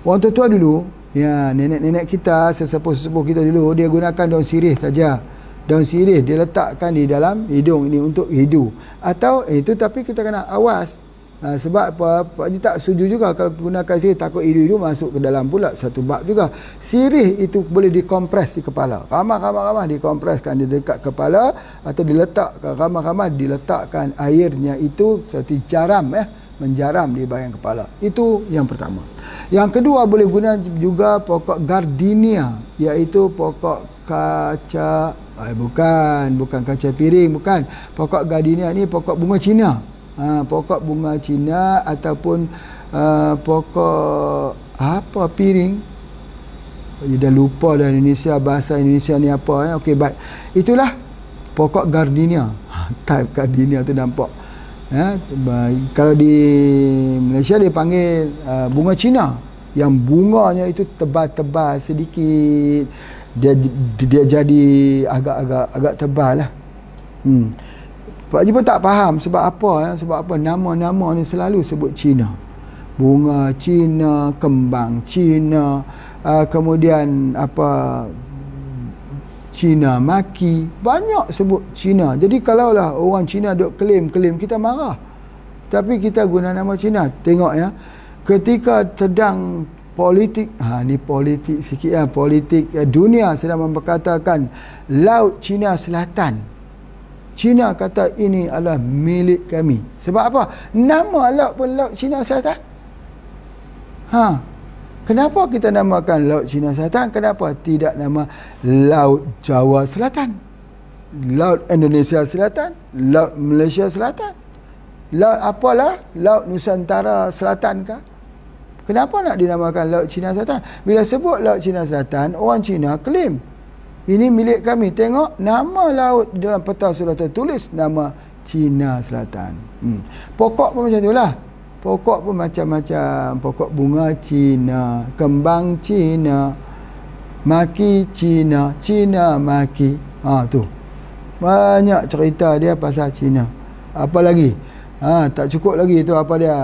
Orang tua dulu ya, nenek-nenek kita, sesepuh-sesepuh kita dulu, dia gunakan daun sirih saja. Daun sirih dia letakkan di dalam hidung ini untuk hidu. Atau itu, tapi kita kena awas. Sebab apa? Pak Haji tak setuju juga kalau gunakan sirih, takut idu-idu masuk ke dalam pula, satu bab juga. Sirih itu boleh dikompres di kepala, ramah dikompreskan di dekat kepala, atau diletakkan ramah diletakkan airnya itu seperti jaram, menjaram di bahagian kepala. Itu yang pertama. Yang kedua, boleh guna juga pokok gardenia, iaitu pokok kaca, bukan kaca piring, bukan. Pokok gardenia ni pokok bunga Cina. Pokok bunga Cina ataupun pokok apa piring. Dia dah lupa dah Indonesia, bahasa Indonesia ni apa. Okey, baik. Itulah pokok gardenia. Type gardenia tu nampak. Kalau di Malaysia dia panggil bunga Cina, yang bunganya itu tebal-tebal sedikit. Dia jadi agak tebal lah. Pak Haji pun tak faham sebab apa nama-nama ni selalu sebut Cina. Bunga Cina, kembang Cina, kemudian apa, Cina maki, banyak sebut Cina. Jadi kalaulah orang Cina duk klaim, kita marah. Tapi kita guna nama Cina. Tengok ya, ketika sedang politik, ni politik sikit ya, politik dunia sedang memperkatakan Laut Cina Selatan. Cina kata ini adalah milik kami. Sebab apa? Nama laut pun Laut Cina Selatan. Kenapa kita namakan Laut Cina Selatan? Kenapa tidak nama Laut Jawa Selatan? Laut Indonesia Selatan? Laut Malaysia Selatan? Laut apalah? Laut Nusantara Selatan kah? Kenapa nak dinamakan Laut Cina Selatan? Bila sebut Laut Cina Selatan, orang Cina klaim ini milik kami. Tengok nama laut dalam peta sudah tertulis nama Cina Selatan. Pokok pun macam itulah. Pokok pun macam-macam. Pokok bunga Cina, kembang Cina, maki Cina, Cina maki. Tu. Banyak cerita dia pasal Cina. Apa lagi? Tak cukup lagi tu, apa dia?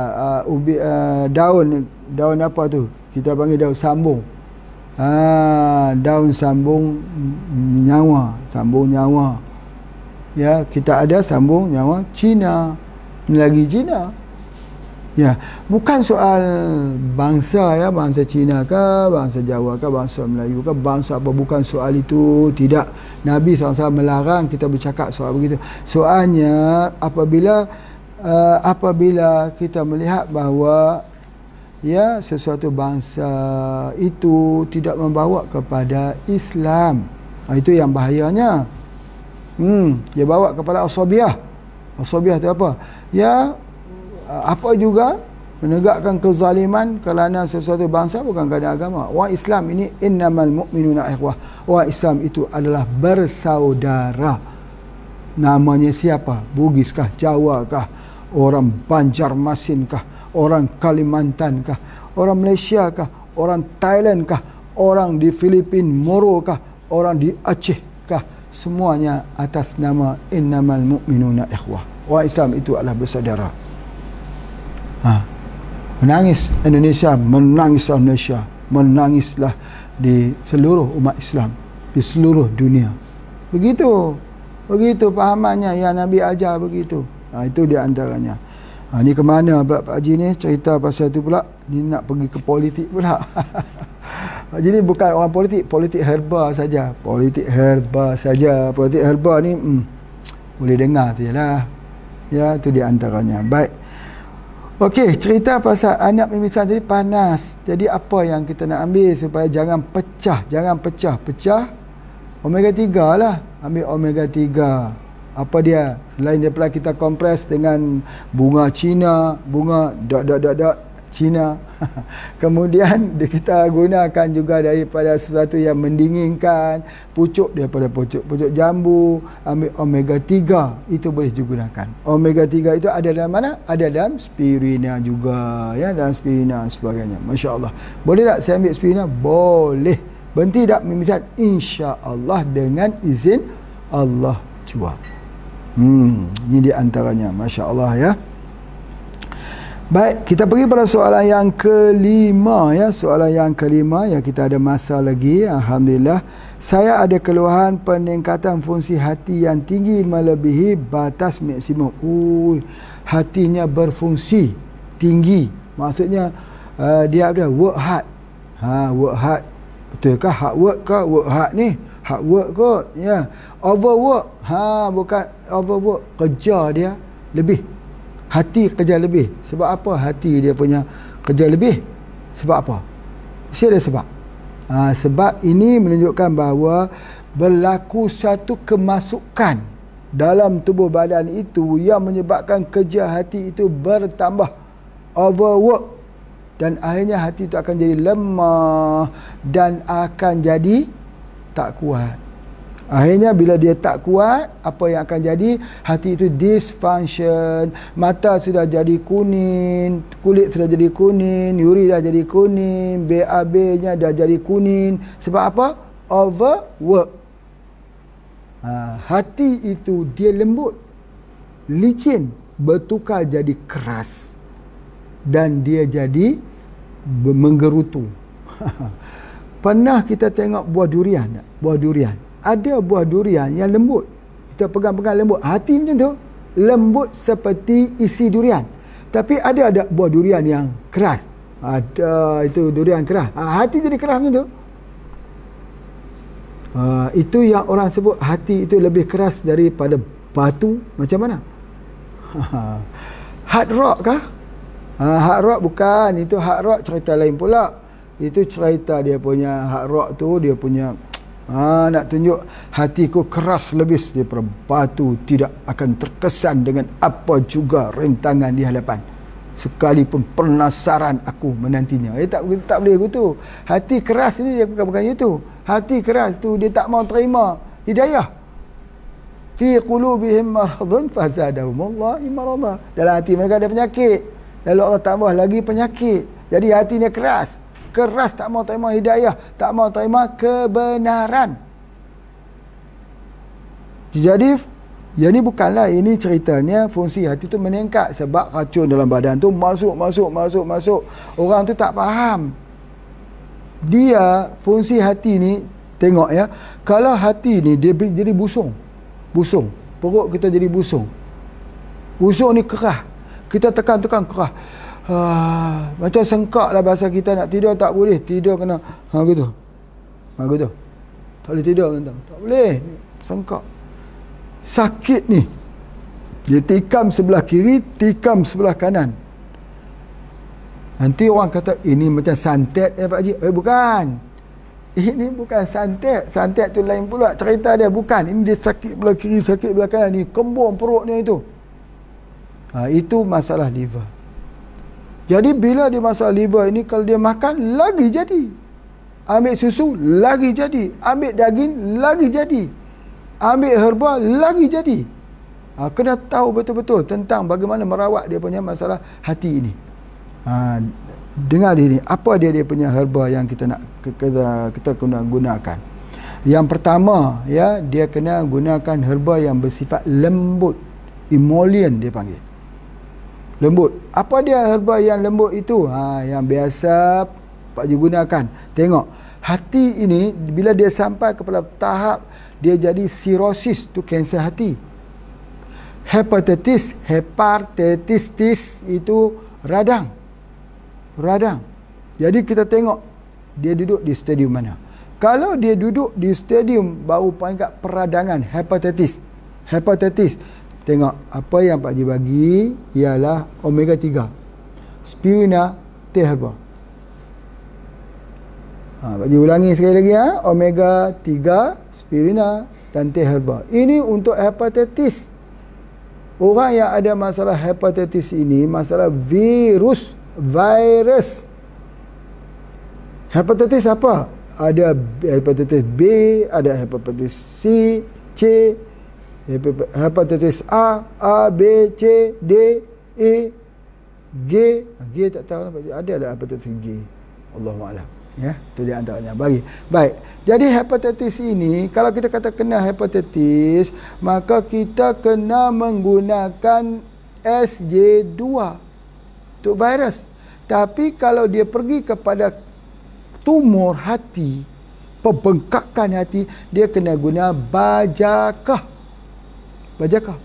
Daun apa tu? Kita panggil daun sambung. Daun sambung nyawa. Ya, kita ada sambung nyawa Cina. Ini lagi Cina. Ya, bukan soal bangsa ya, bangsa Cina ke, bangsa Jawa ke, bangsa Melayu ke, bangsa apa, bukan soal itu. Tidak. Nabi SAW melarang kita bercakap soal begitu. Soalnya apabila kita melihat bahawa ya, sesuatu bangsa itu tidak membawa kepada Islam, itu yang bahayanya. Dia bawa kepada asabiah. Asabiah itu apa? Ya, apa juga menegakkan kezaliman kerana sesuatu bangsa, bukan kerana agama. Orang Islam ini innamal mu'minuna ikhwah. Orang Islam itu adalah bersaudara. Namanya siapa? Bugis kah? Jawa kah? Orang Banjarmasin kah? Orang Kalimantan kah? Orang Malaysia kah? Orang Thailand kah? Orang di Filipina, Moro kah? Orang di Aceh kah? Semuanya atas nama innamal mu'minuna ikhwah. Orang Islam itu adalah bersaudara. Menangis Indonesia, menangislah Malaysia, menangislah di seluruh umat Islam, di seluruh dunia. Begitu pahamannya yang Nabi ajar begitu. Itu di antaranya. Ni ke mana pula Pak Haji ni cerita pasal tu pula? Ni nak pergi ke politik pula. Pak Haji ni bukan orang politik herba saja. Politik herba ni boleh dengar tu jelah. Ya, tu di antaranya. Baik. Okey, cerita pasal anak mimisan tadi panas. Jadi apa yang kita nak ambil supaya jangan pecah omega 3 lah. Ambil omega 3. Apa dia? Selain daripada kita kompres dengan bunga Cina, bunga Cina. Kemudian kita gunakan juga daripada sesuatu yang mendinginkan, pucuk daripada pucuk jambu, ambil omega 3, itu boleh digunakan. Omega 3 itu ada dalam mana? Ada dalam spirulina juga, ya, dalam spirulina dan sebagainya. Masya-Allah. Boleh tak saya ambil spirulina? Boleh. Berhenti tak mimisan? Insya-Allah dengan izin Allah jua. Ini di antaranya, Masya Allah ya. Baik, kita pergi pada soalan yang kelima ya. Soalan yang kelima yang kita ada masa lagi. Alhamdulillah. Saya ada keluhan peningkatan fungsi hati yang tinggi melebihi batas maksimum. Hatinya berfungsi tinggi. Maksudnya dia ada work hard. Work hard. Betul ke hard work ke work hard ni? Hard work kot ya. Overwork. Bukan overwork. Kerja dia lebih. Hati kerja lebih. Sebab apa hati dia punya kerja lebih? Sebab apa? Mesti ada sebab. Sebab ini menunjukkan bahawa berlaku satu kemasukan dalam tubuh badan itu yang menyebabkan kerja hati itu bertambah. Overwork. Dan akhirnya hati itu akan jadi lemah dan akan jadi tak kuat. Akhirnya bila dia tak kuat, apa yang akan jadi? Hati itu dysfunction, mata sudah jadi kuning, kulit sudah jadi kuning, uri dah jadi kuning, BAB-nya dah jadi kuning. Sebab apa? Overwork. Hati itu dia lembut, licin, bertukar jadi keras dan dia jadi menggerutu. Pernah kita tengok buah durian tak? Buah durian. Ada buah durian yang lembut. Kita pegang-pegang lembut. Hati macam tu. Lembut seperti isi durian. Tapi ada buah durian yang keras. Ada itu durian keras. Hati jadi keras macam tu. Itu yang orang sebut hati itu lebih keras daripada batu. Macam mana? Hard rock kah? Hard rock bukan. Itu hard rock cerita lain pula. Itu cerita dia punya hard rock tu. Dia punya nak tunjuk hatiku keras lebih daripada batu, tidak akan terkesan dengan apa juga rintangan di hadapan, sekalipun penasaran aku menantinya. Tak boleh begitu. Hati keras ni dia bukan itu. Hati keras tu dia tak mau terima hidayah. Fi qulubihim maradun fazadahumullahu marada. Dalam hati mereka ada penyakit, lalu Allah tambah lagi penyakit. Jadi hatinya keras. Keras, tak mau terima hidayah, tak mau terima kebenaran. Jadi ini bukanlah, ini ceritanya fungsi hati tu meningkat sebab racun dalam badan tu masuk. Orang tu tak faham. Dia fungsi hati ni, tengok ya, kalau hati ni dia jadi busung. Perut kita jadi busung. Busung ni kerah. Kita tekan kerah. Macam sengkak lah bahasa kita, nak tidur tak boleh, tidur kena gitu. Tak boleh tidur tak boleh, sengkak, sakit ni. Dia tikam sebelah kiri, tikam sebelah kanan. Nanti orang kata ini macam santet Pak Haji. Bukan, ini bukan santet. Santet tu lain pula cerita dia. Bukan, ini dia sakit belah kiri, sakit belah kanan, ni kembung perutnya itu. Itu masalah liver. Jadi bila dia masalah liver ini, kalau dia makan lagi jadi, ambil susu lagi jadi, ambil daging lagi jadi, ambil herba lagi jadi. Kena tahu betul-betul tentang bagaimana merawat dia punya masalah hati ini. Dengar ini, apa dia punya herba yang kita nak kita kena gunakan. Yang pertama ya, dia kena gunakan herba yang bersifat lembut, emollient dia panggil. Lembut. Apa dia herba yang lembut itu? Yang biasa Pak Haji gunakan. Tengok, hati ini bila dia sampai kepada tahap dia jadi cirrhosis, tu kanser hati. Hepatitis itu radang. Jadi kita tengok dia duduk di stadium mana. Kalau dia duduk di stadium baru peringkat peradangan hepatitis, tengok apa yang Pak Haji bagi ialah omega 3, spirulina, teh herba. Pak Haji ulangi sekali lagi omega 3, spirulina dan teh herba. Ini untuk hepatitis. Orang yang ada masalah hepatitis ini, masalah virus. Hepatitis apa? Ada hepatitis B, ada hepatitis C, C, hepatitis A, B, C, D, E, G. G tak tahu lah, ada hepatitis G. Allahuakbar. Ya, itu dia antaranya. Baik. Jadi hepatitis ini, kalau kita kata kena hepatitis, maka kita kena menggunakan SJ2. untuk virus. Tapi kalau dia pergi kepada tumor hati, pembengkakan hati, dia kena guna bajakah. Bajakah.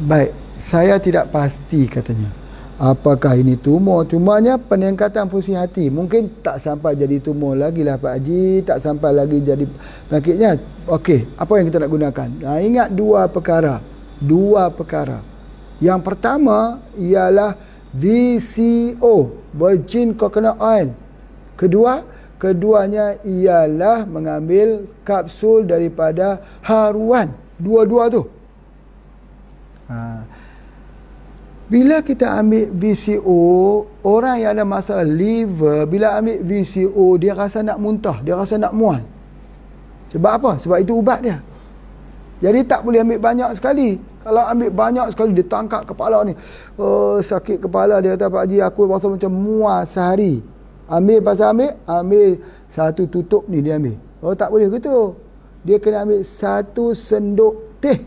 Baik, saya tidak pasti katanya apakah ini tumor. Cumanya peningkatan fungsi hati, mungkin tak sampai jadi tumor lagi lah Pak Haji, tak sampai lagi jadi penyakitnya. Okey, apa yang kita nak gunakan? Ingat dua perkara. Yang pertama ialah VCO, Virgin Coconut Oil. Keduanya ialah mengambil kapsul daripada haruan. Dua-dua tu. Bila kita ambil VCO, orang yang ada masalah liver, bila ambil VCO, dia rasa nak muntah, dia rasa nak mual. Sebab apa? Sebab itu ubat dia. Jadi tak boleh ambil banyak sekali. Kalau ambil banyak sekali, dia tangkap kepala ni. Sakit kepala, dia kata, Pak Haji, aku rasa macam mual sehari. Ambil satu tutup ni dia ambil. Tak boleh gitu. Dia kena ambil satu sendok teh.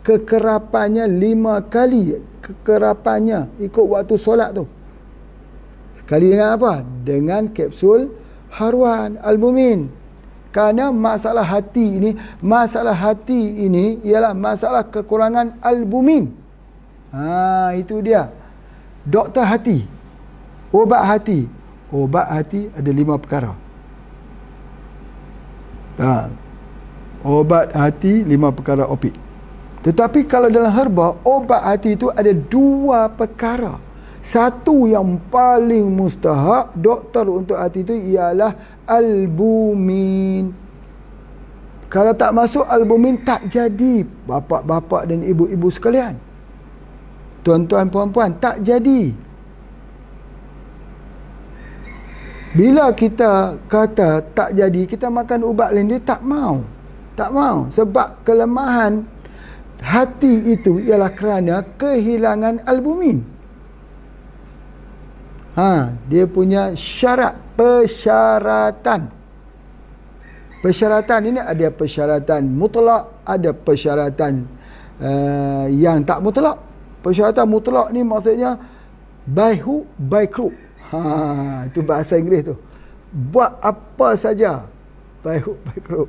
Kekerapannya 5 kali. Kekerapannya ikut waktu solat tu. Sekali dengan apa? Dengan kapsul haruan albumin. Kerana masalah hati ini ialah masalah kekurangan albumin. Itu dia. Doktor hati. Obat hati ada 5 perkara. Obat hati 5 perkara opik. Tetapi kalau dalam herba, obat hati itu ada 2 perkara. Satu yang paling mustahak doktor untuk hati itu ialah albumin. Kalau tak masuk albumin, tak jadi. Bapa-bapa dan ibu-ibu sekalian, tuan-tuan puan-puan, tak jadi. Bila kita kata tak jadi, kita makan ubat lain, dia tak mau. Sebab kelemahan hati itu ialah kerana kehilangan albumin. Dia punya persyaratan. Persyaratan ini ada persyaratan mutlak, ada persyaratan yang tak mutlak. Persyaratan mutlak ni maksudnya by hook, by crook. Itu bahasa Inggeris tu. Buat apa saja, by hook, by crook.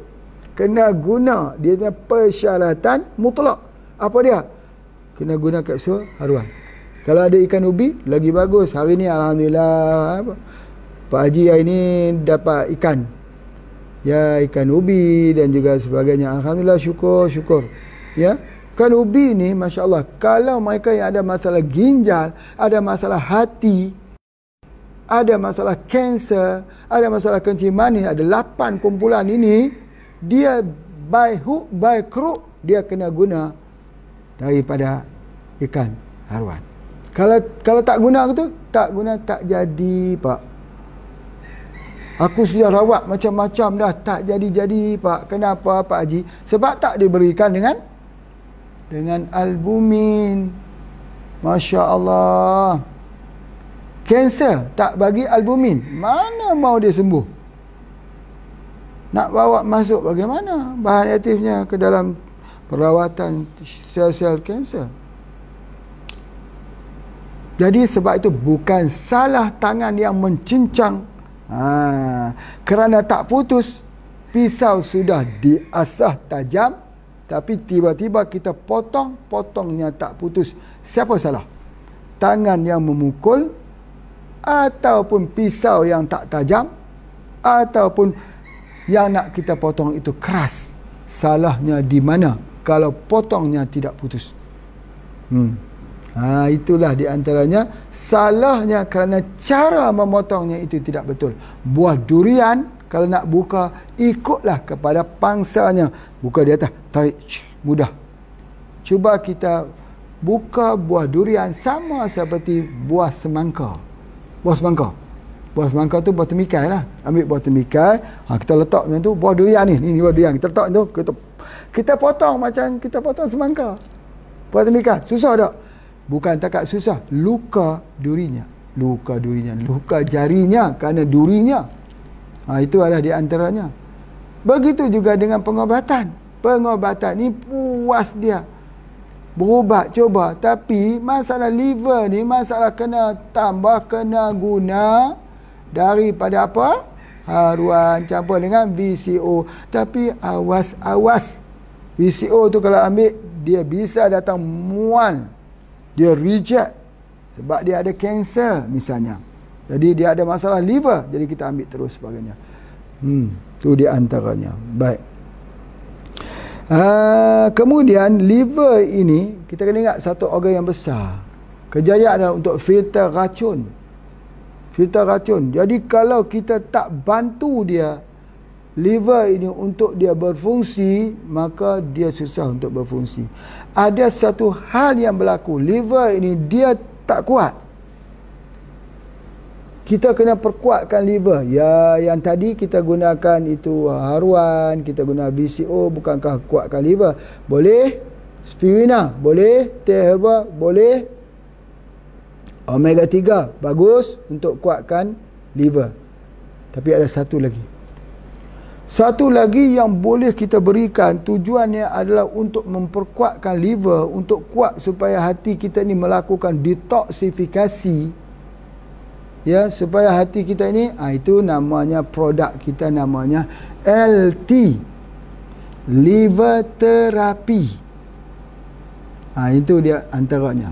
Kena guna dia punya persyaratan mutlak. Apa dia? Kena guna kapsul haruan. Kalau ada ikan ubi, lagi bagus. Hari ni alhamdulillah Pak Haji hari ni dapat ikan. Ya, ikan ubi dan juga sebagainya. Alhamdulillah, syukur. Ya. Ikan ubi ni masya-Allah, kalau mereka yang ada masalah ginjal, ada masalah hati, ada masalah kanser, ada masalah kencing manis, ada 8 kumpulan ini, dia by hook, by crook, dia kena guna daripada ikan haruan. Kalau tak guna tu, tak jadi, Pak. Aku sudah rawat macam-macam dah, tak jadi, Pak. Kenapa, Pak Haji? Sebab tak diberikan dengan albumin. Masya Allah. Kanser tak bagi albumin, mana mau dia sembuh? Nak bawa masuk bagaimana bahan aktifnya ke dalam perawatan sel-sel kanser? Jadi sebab itu bukan salah tangan yang mencincang. Kerana tak putus, pisau sudah diasah tajam, tapi tiba-tiba kita potongnya tak putus. Siapa salah? Tangan yang memukul, ataupun pisau yang tak tajam, ataupun yang nak kita potong itu keras. Salahnya di mana kalau potongnya tidak putus? Itulah di antaranya salahnya, kerana cara memotongnya itu tidak betul. Buah durian kalau nak buka, ikutlah kepada pangsanya. Buka di atas, tarik, mudah. Cuba kita buka buah durian sama seperti buah semangka. Buah semangka tu buah temikai lah. Ambil buah temikai, kita letak macam tu. Buah durian ni buah durian, kita letak tu, kita potong macam kita potong semangka. Buah temikai, susah tak? Bukan takat susah, luka durinya, luka jarinya kerana durinya. Itu adalah di antaranya. Begitu juga dengan pengobatan. Pengobatan ni puas dia. berubat, cuba. Tapi masalah liver ni, masalah kena tambah, kena guna daripada apa? Haruan campur dengan VCO. Tapi awas. VCO tu kalau ambil, dia bisa datang mual. Dia reject. Sebab dia ada kanser misalnya. Jadi dia ada masalah liver. Jadi kita ambil terus sebagainya. Tu di antaranya. Baik. Kemudian liver ini, kita kena ingat satu organ yang besar. Kerjanya adalah untuk filter racun. Filter racun. Jadi kalau kita tak bantu dia, liver ini untuk dia berfungsi, maka dia susah untuk berfungsi. Ada satu hal yang berlaku, liver ini dia tak kuat. Kita kena perkuatkan liver. Ya, yang tadi kita gunakan itu haruan, kita guna VCO, bukankah kuatkan liver? Boleh. Spirulina boleh, teh herba boleh, omega 3 bagus untuk kuatkan liver. Tapi ada satu lagi yang boleh kita berikan, tujuannya adalah untuk memperkuatkan liver, untuk kuat supaya hati kita ni melakukan detoksifikasi. Ya, supaya hati kita ini, itu namanya produk kita, namanya LT, liver therapy. Itu dia antaranya.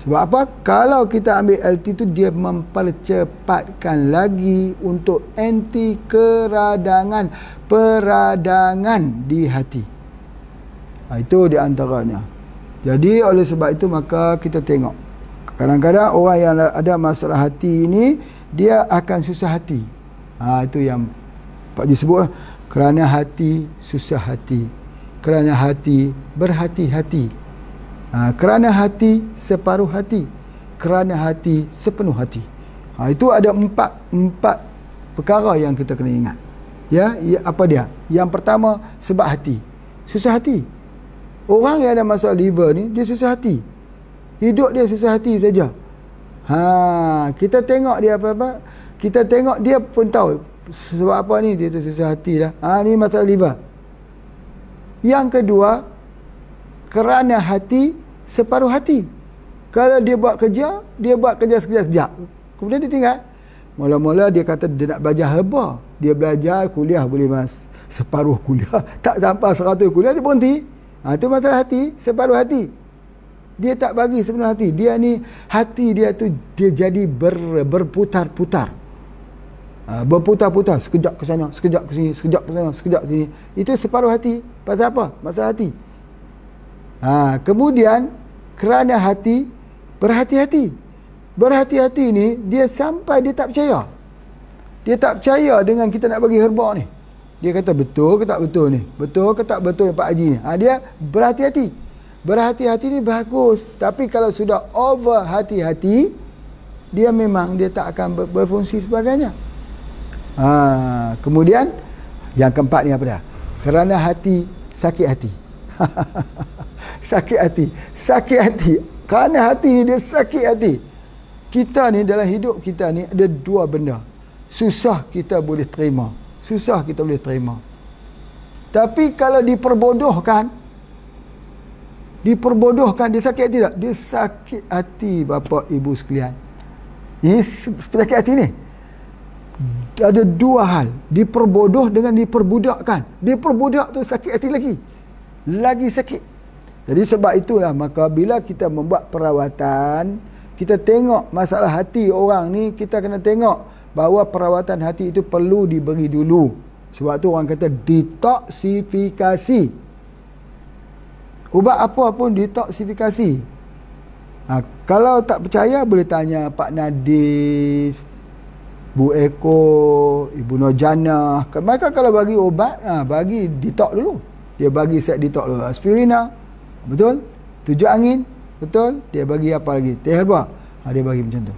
Sebab apa? Kalau kita ambil LT tu, dia mempercepatkan lagi untuk anti peradangan di hati. Itu di antaranya. Jadi oleh sebab itu maka kita tengok, kadang-kadang orang yang ada masalah hati ini, dia akan susah hati. Itu yang Pak Ji sebut, kerana hati susah hati, kerana hati berhati-hati, kerana hati separuh hati, kerana hati sepenuh hati. Itu ada empat perkara yang kita kena ingat. Ya, apa dia? Yang pertama, sebab hati. Susah hati. Orang yang ada masalah liver ni, dia susah hati. Hidup dia susah hati saja. Kita tengok dia apa-apa, kita tengok dia pun tahu sebab apa ni dia tu susah hati dah. Ni masalah liver. Yang kedua, kerana hati separuh hati. Kalau dia buat kerja sekejap. Kemudian dia tinggal. Mula-mula dia kata dia nak belajar herba. Dia belajar kuliah boleh separuh kuliah, tak sampai 100 kuliah dia berhenti. Itu masalah hati, separuh hati. Dia tak bagi sepenuh hati. Dia ni, hati dia tu dia jadi berputar-putar. Berputar-putar, sekejap ke sana, sekejap ke sini, sekejap ke sana, sekejap ke sini. Itu separuh hati. Pasal apa? Masalah hati. Kemudian kerana hati berhati-hati. Berhati-hati ni dia sampai dia tak percaya. Dia tak percaya dengan kita nak bagi herba ni. Dia kata betul ke tak betul ni? Betul ke tak betul Pak Haji ni? Dia berhati-hati. Berhati-hati ni bagus, tapi kalau sudah over hati-hati, dia memang dia tak akan berfungsi sebagainya. Kemudian yang keempat ni apa dah? Kerana hati sakit hati. Sakit hati. Kerana hati ni dia sakit hati. Kita ni dalam hidup kita ni ada dua benda. Susah kita boleh terima. Tapi kalau diperbodohkan, dia sakit hati tak? Dia sakit hati bapa ibu sekalian. Ini sakit hati ni ada dua hal, diperbodoh dengan diperbudakkan. Diperbudak tu sakit hati lagi sakit. Jadi sebab itulah maka bila kita membuat perawatan, kita tengok masalah hati orang ni, kita kena tengok bahawa perawatan hati itu perlu diberi dulu. Sebab tu orang kata detoksifikasi. Ubat apa pun detoksifikasi. Kalau tak percaya boleh tanya Pak Nadif, Bu Eko, Ibu Nurjana. Mereka kalau bagi ubat, bagi detox dulu. Dia bagi set detox dulu. Aspirina, betul? 7 angin, betul? Dia bagi apa lagi? Teh herba. Dia bagi macam tu.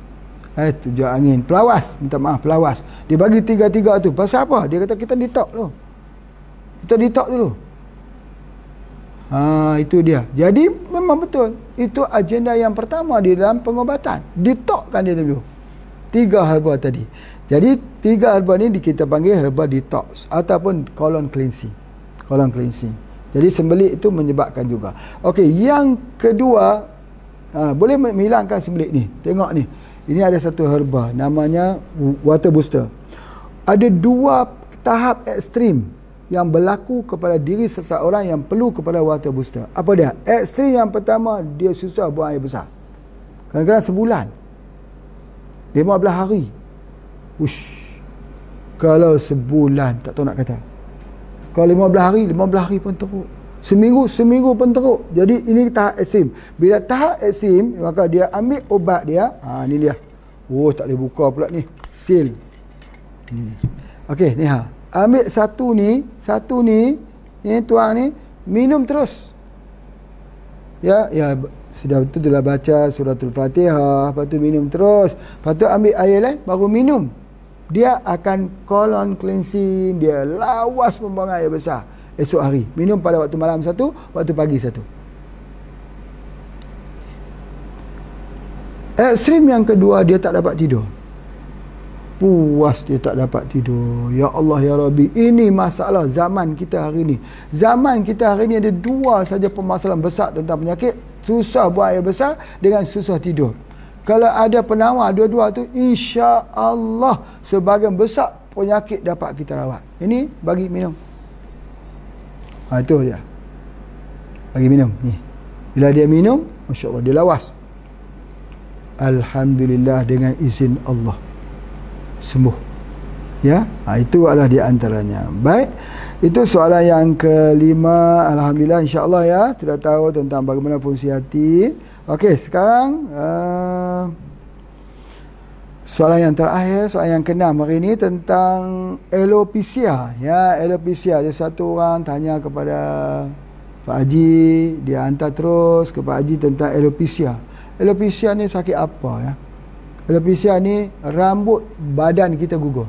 7 angin. Pelawas, minta maaf, pelawas. Dia bagi 3 tu. Pasal apa? Dia kata kita detox dulu. Itu dia. Jadi memang betul. Itu agenda yang pertama di dalam pengobatan. Detoxkan dia dulu. 3 herba tadi. Jadi 3 herba ni kita panggil herba detox ataupun colon cleansing. Jadi sembelit itu menyebabkan juga. Okey, yang kedua, boleh menghilangkan sembelit ni. Tengok ni. Ini ada satu herba namanya water booster. Ada dua tahap ekstrim yang berlaku kepada diri seseorang yang perlu kepada water booster. Apa dia? Ekstrim yang pertama, dia susah buang air besar. Kadang-kadang sebulan, 15 hari. Ush. Kalau sebulan tak tahu nak kata. Kalau 15 hari pun teruk. Seminggu pun teruk. Jadi ini tahap ekstrim. Bila tahap ekstrim, maka dia ambil obat dia. Ni dia. Oh, tak boleh buka pula ni. Seal. Okey, ni ambil satu ni, tuang ni, minum terus. Ya, sudah betul dah baca suratul Fatihah, lepas tu minum terus. Lepas tu ambil air lain baru minum. Dia akan colon cleansing, dia lawas pembuangan air besar esok hari. Minum pada waktu malam satu, waktu pagi satu. Ekstrim yang kedua, dia tak dapat tidur. Puas dia tak dapat tidur. Ya Allah ya Rabbi, ini masalah zaman kita hari ni. Zaman kita hari ni ada dua saja permasalahan besar tentang penyakit. Susah buang air besar dengan susah tidur. Kalau ada penawar dua-dua tu, insya-Allah sebahagian besar penyakit dapat kita rawat. Ini bagi minum. Itu dia. Bagi minum ni. Bila dia minum, masya-Allah dia lawas. Alhamdulillah, dengan izin Allah sembuh. Ya, itu adalah di antaranya. Baik, itu soalan yang kelima. Alhamdulillah, insya-Allah ya, sudah tahu tentang bagaimana fungsi hati. Okey, sekarang soalan yang terakhir, soalan yang keenam hari ini tentang alopecia. Ya, alopecia. Ada satu orang tanya kepada Pak Haji, dia hantar terus ke Pak Haji tentang alopecia. Alopecia ni sakit apa ya? Alopecia ni rambut badan kita gugur.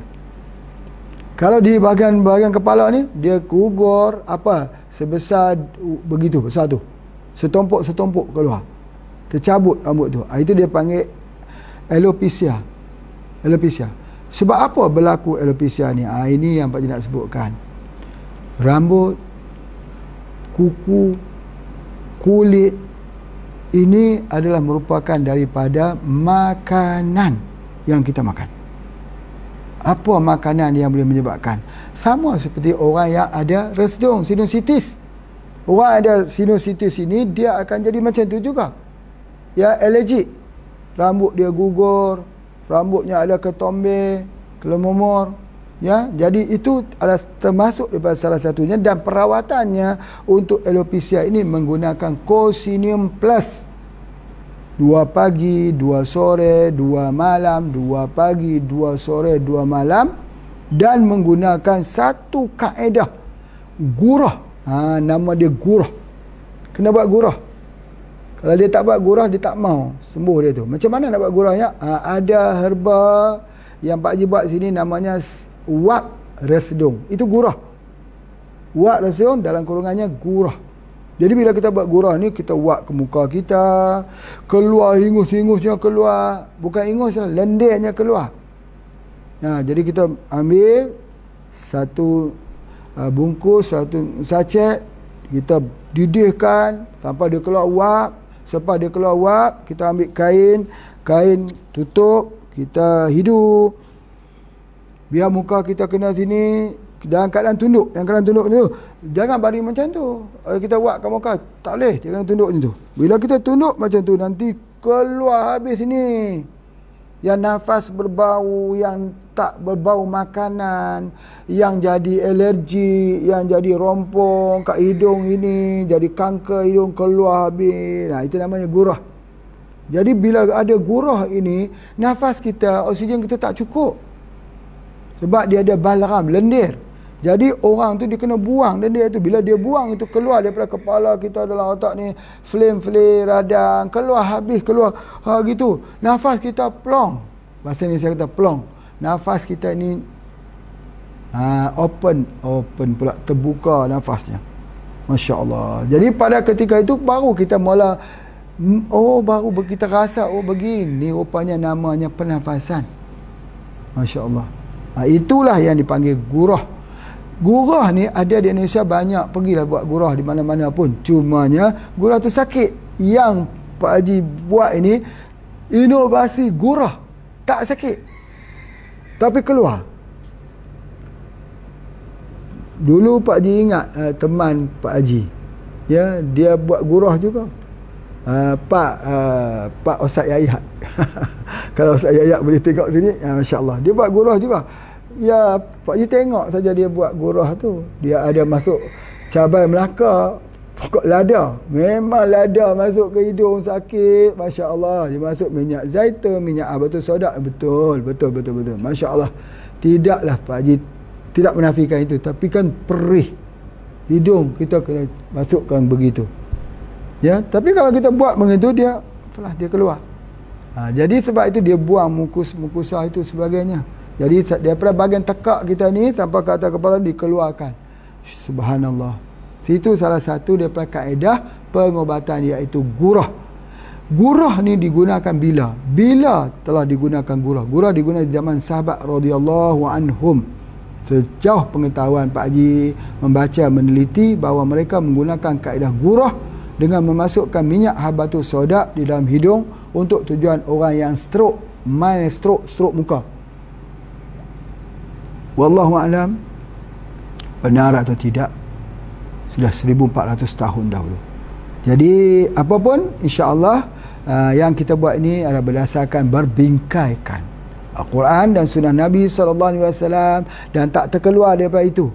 Kalau di bahagian kepala ni, dia gugur apa? Sebesar begitu, besar tu. Setumpuk keluar. Tercabut rambut tu. Itu dia panggil alopecia. Alopecia. Sebab apa berlaku alopecia ni? Ini yang Pak Haji nak sebutkan. Rambut, kuku, kulit, ini adalah merupakan daripada makanan yang kita makan. Apa makanan yang boleh menyebabkan? Sama seperti orang yang ada resdung, sinusitis. Orang ada sinusitis ini, dia akan jadi macam tu juga. Ya, alergik. Rambut dia gugur, rambutnya ada ketombe, kelemumur. Ya, jadi itu adalah termasuk daripada salah satunya, dan perawatannya untuk alopecia ini menggunakan Cocinium Plus. 2 pagi, 2 sore, 2 malam, 2 pagi, 2 sore, 2 malam, dan menggunakan satu kaedah gurah. Nama dia gurah. Kena buat gurah. Kalau dia tak buat gurah, dia tak mau sembuh dia tu. Macam mana nak buat gurahnya? Ada herba yang Pak Haji buat sini namanya wap resdung. Itu gurah. Wap resdung dalam kurungannya gurah. Jadi bila kita buat gurah ni, kita wap ke muka kita, keluar hingus-hingusnya keluar. Bukan hingus, lendirnya keluar. Jadi kita ambil satu bungkus, satu sachet, kita didihkan sampai dia keluar wap. Sampai dia keluar wap, kita ambil kain tutup, kita hidu. Biar muka kita kena sini dalam keadaan tunduk. Yang kena tunduk tu, jangan baring macam tu. Kita buat kat muka, tak boleh, dia kena tunduk macam tu. Bila kita tunduk macam tu, nanti keluar habis ni. Yang nafas berbau, yang tak berbau makanan, yang jadi alergi, yang jadi rompong kat hidung ini, jadi kanker hidung keluar habis. Itu namanya gurah. Jadi bila ada gurah ini, nafas kita, oksigen kita tak cukup. Sebab dia ada balram, lendir. Jadi orang tu dia kena buang lendir tu. Bila dia buang itu, keluar daripada kepala kita, dalam otak ni, flame radang, keluar habis, keluar gitu. Nafas kita plong. Bahasa ni saya kata plong. Nafas kita ni open pula, terbuka nafasnya. Masya Allah. Jadi pada ketika itu baru kita mula, baru kita rasa, begini rupanya namanya pernafasan. Masya Allah. Itulah yang dipanggil gurah. Gurah ni ada di Indonesia banyak, pergilah buat gurah di mana-mana pun. Cumanya gurah tu sakit. Yang Pak Haji buat ini inovasi gurah, tak sakit tapi keluar. Dulu Pak Haji ingat teman Pak Haji, ya, dia buat gurah juga. Pak Ustaz Yayat kalau Ustaz Yayat boleh tengok sini, masya-Allah, dia buat gurah juga. Ya, Pak Haji tengok saja dia buat gurah tu. Dia ada masuk cabai Melaka, pokok lada. Memang lada masuk ke hidung sakit. Masya Allah. Dia masuk minyak zaitun, minyak batu soda. Betul. Masya Allah. Tidaklah Pak Haji tidak menafikan itu. Tapi kan perih. Hidung kita kena masukkan begitu. Ya, tapi kalau kita buat begitu, dia keluar. Jadi sebab itu dia buang mukus-mukusah itu sebagainya. Jadi daripada bahagian tekak kita ni sampai ke atas kepala dikeluarkan. Subhanallah. Situ salah satu daripada kaedah pengobatan, iaitu gurah. Gurah ni digunakan bila? Bila telah digunakan gurah? Gurah digunakan di zaman sahabat radhiyallahu anhum. Sejauh pengetahuan Pak Haji membaca, meneliti bahawa mereka menggunakan kaedah gurah dengan memasukkan minyak habatus sauda di dalam hidung untuk tujuan orang yang stroke, mild stroke muka. Wallahu a'lam, benar atau tidak, sudah 1400 tahun dahulu. Jadi apapun, insya-Allah yang kita buat ini adalah berdasarkan berbingkaikan Al-Quran dan sunnah Nabi SAW, dan tak terkeluar daripada itu.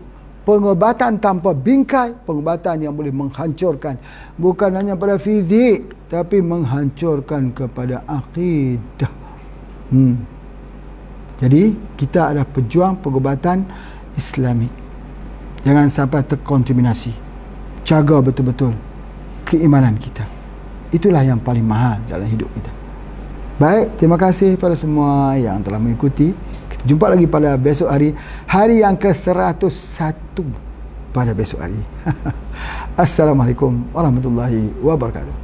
Pengobatan tanpa bingkai, pengobatan yang boleh menghancurkan bukan hanya pada fizik, tapi menghancurkan kepada akidah. Jadi kita adalah pejuang pengobatan Islami. Jangan sampai terkontaminasi. Jaga betul-betul keimanan kita. Itulah yang paling mahal dalam hidup kita. Baik, terima kasih kepada semua yang telah mengikuti. Kita jumpa lagi pada besok hari, hari yang ke-101 pada besok hari. Assalamualaikum warahmatullahi wabarakatuh.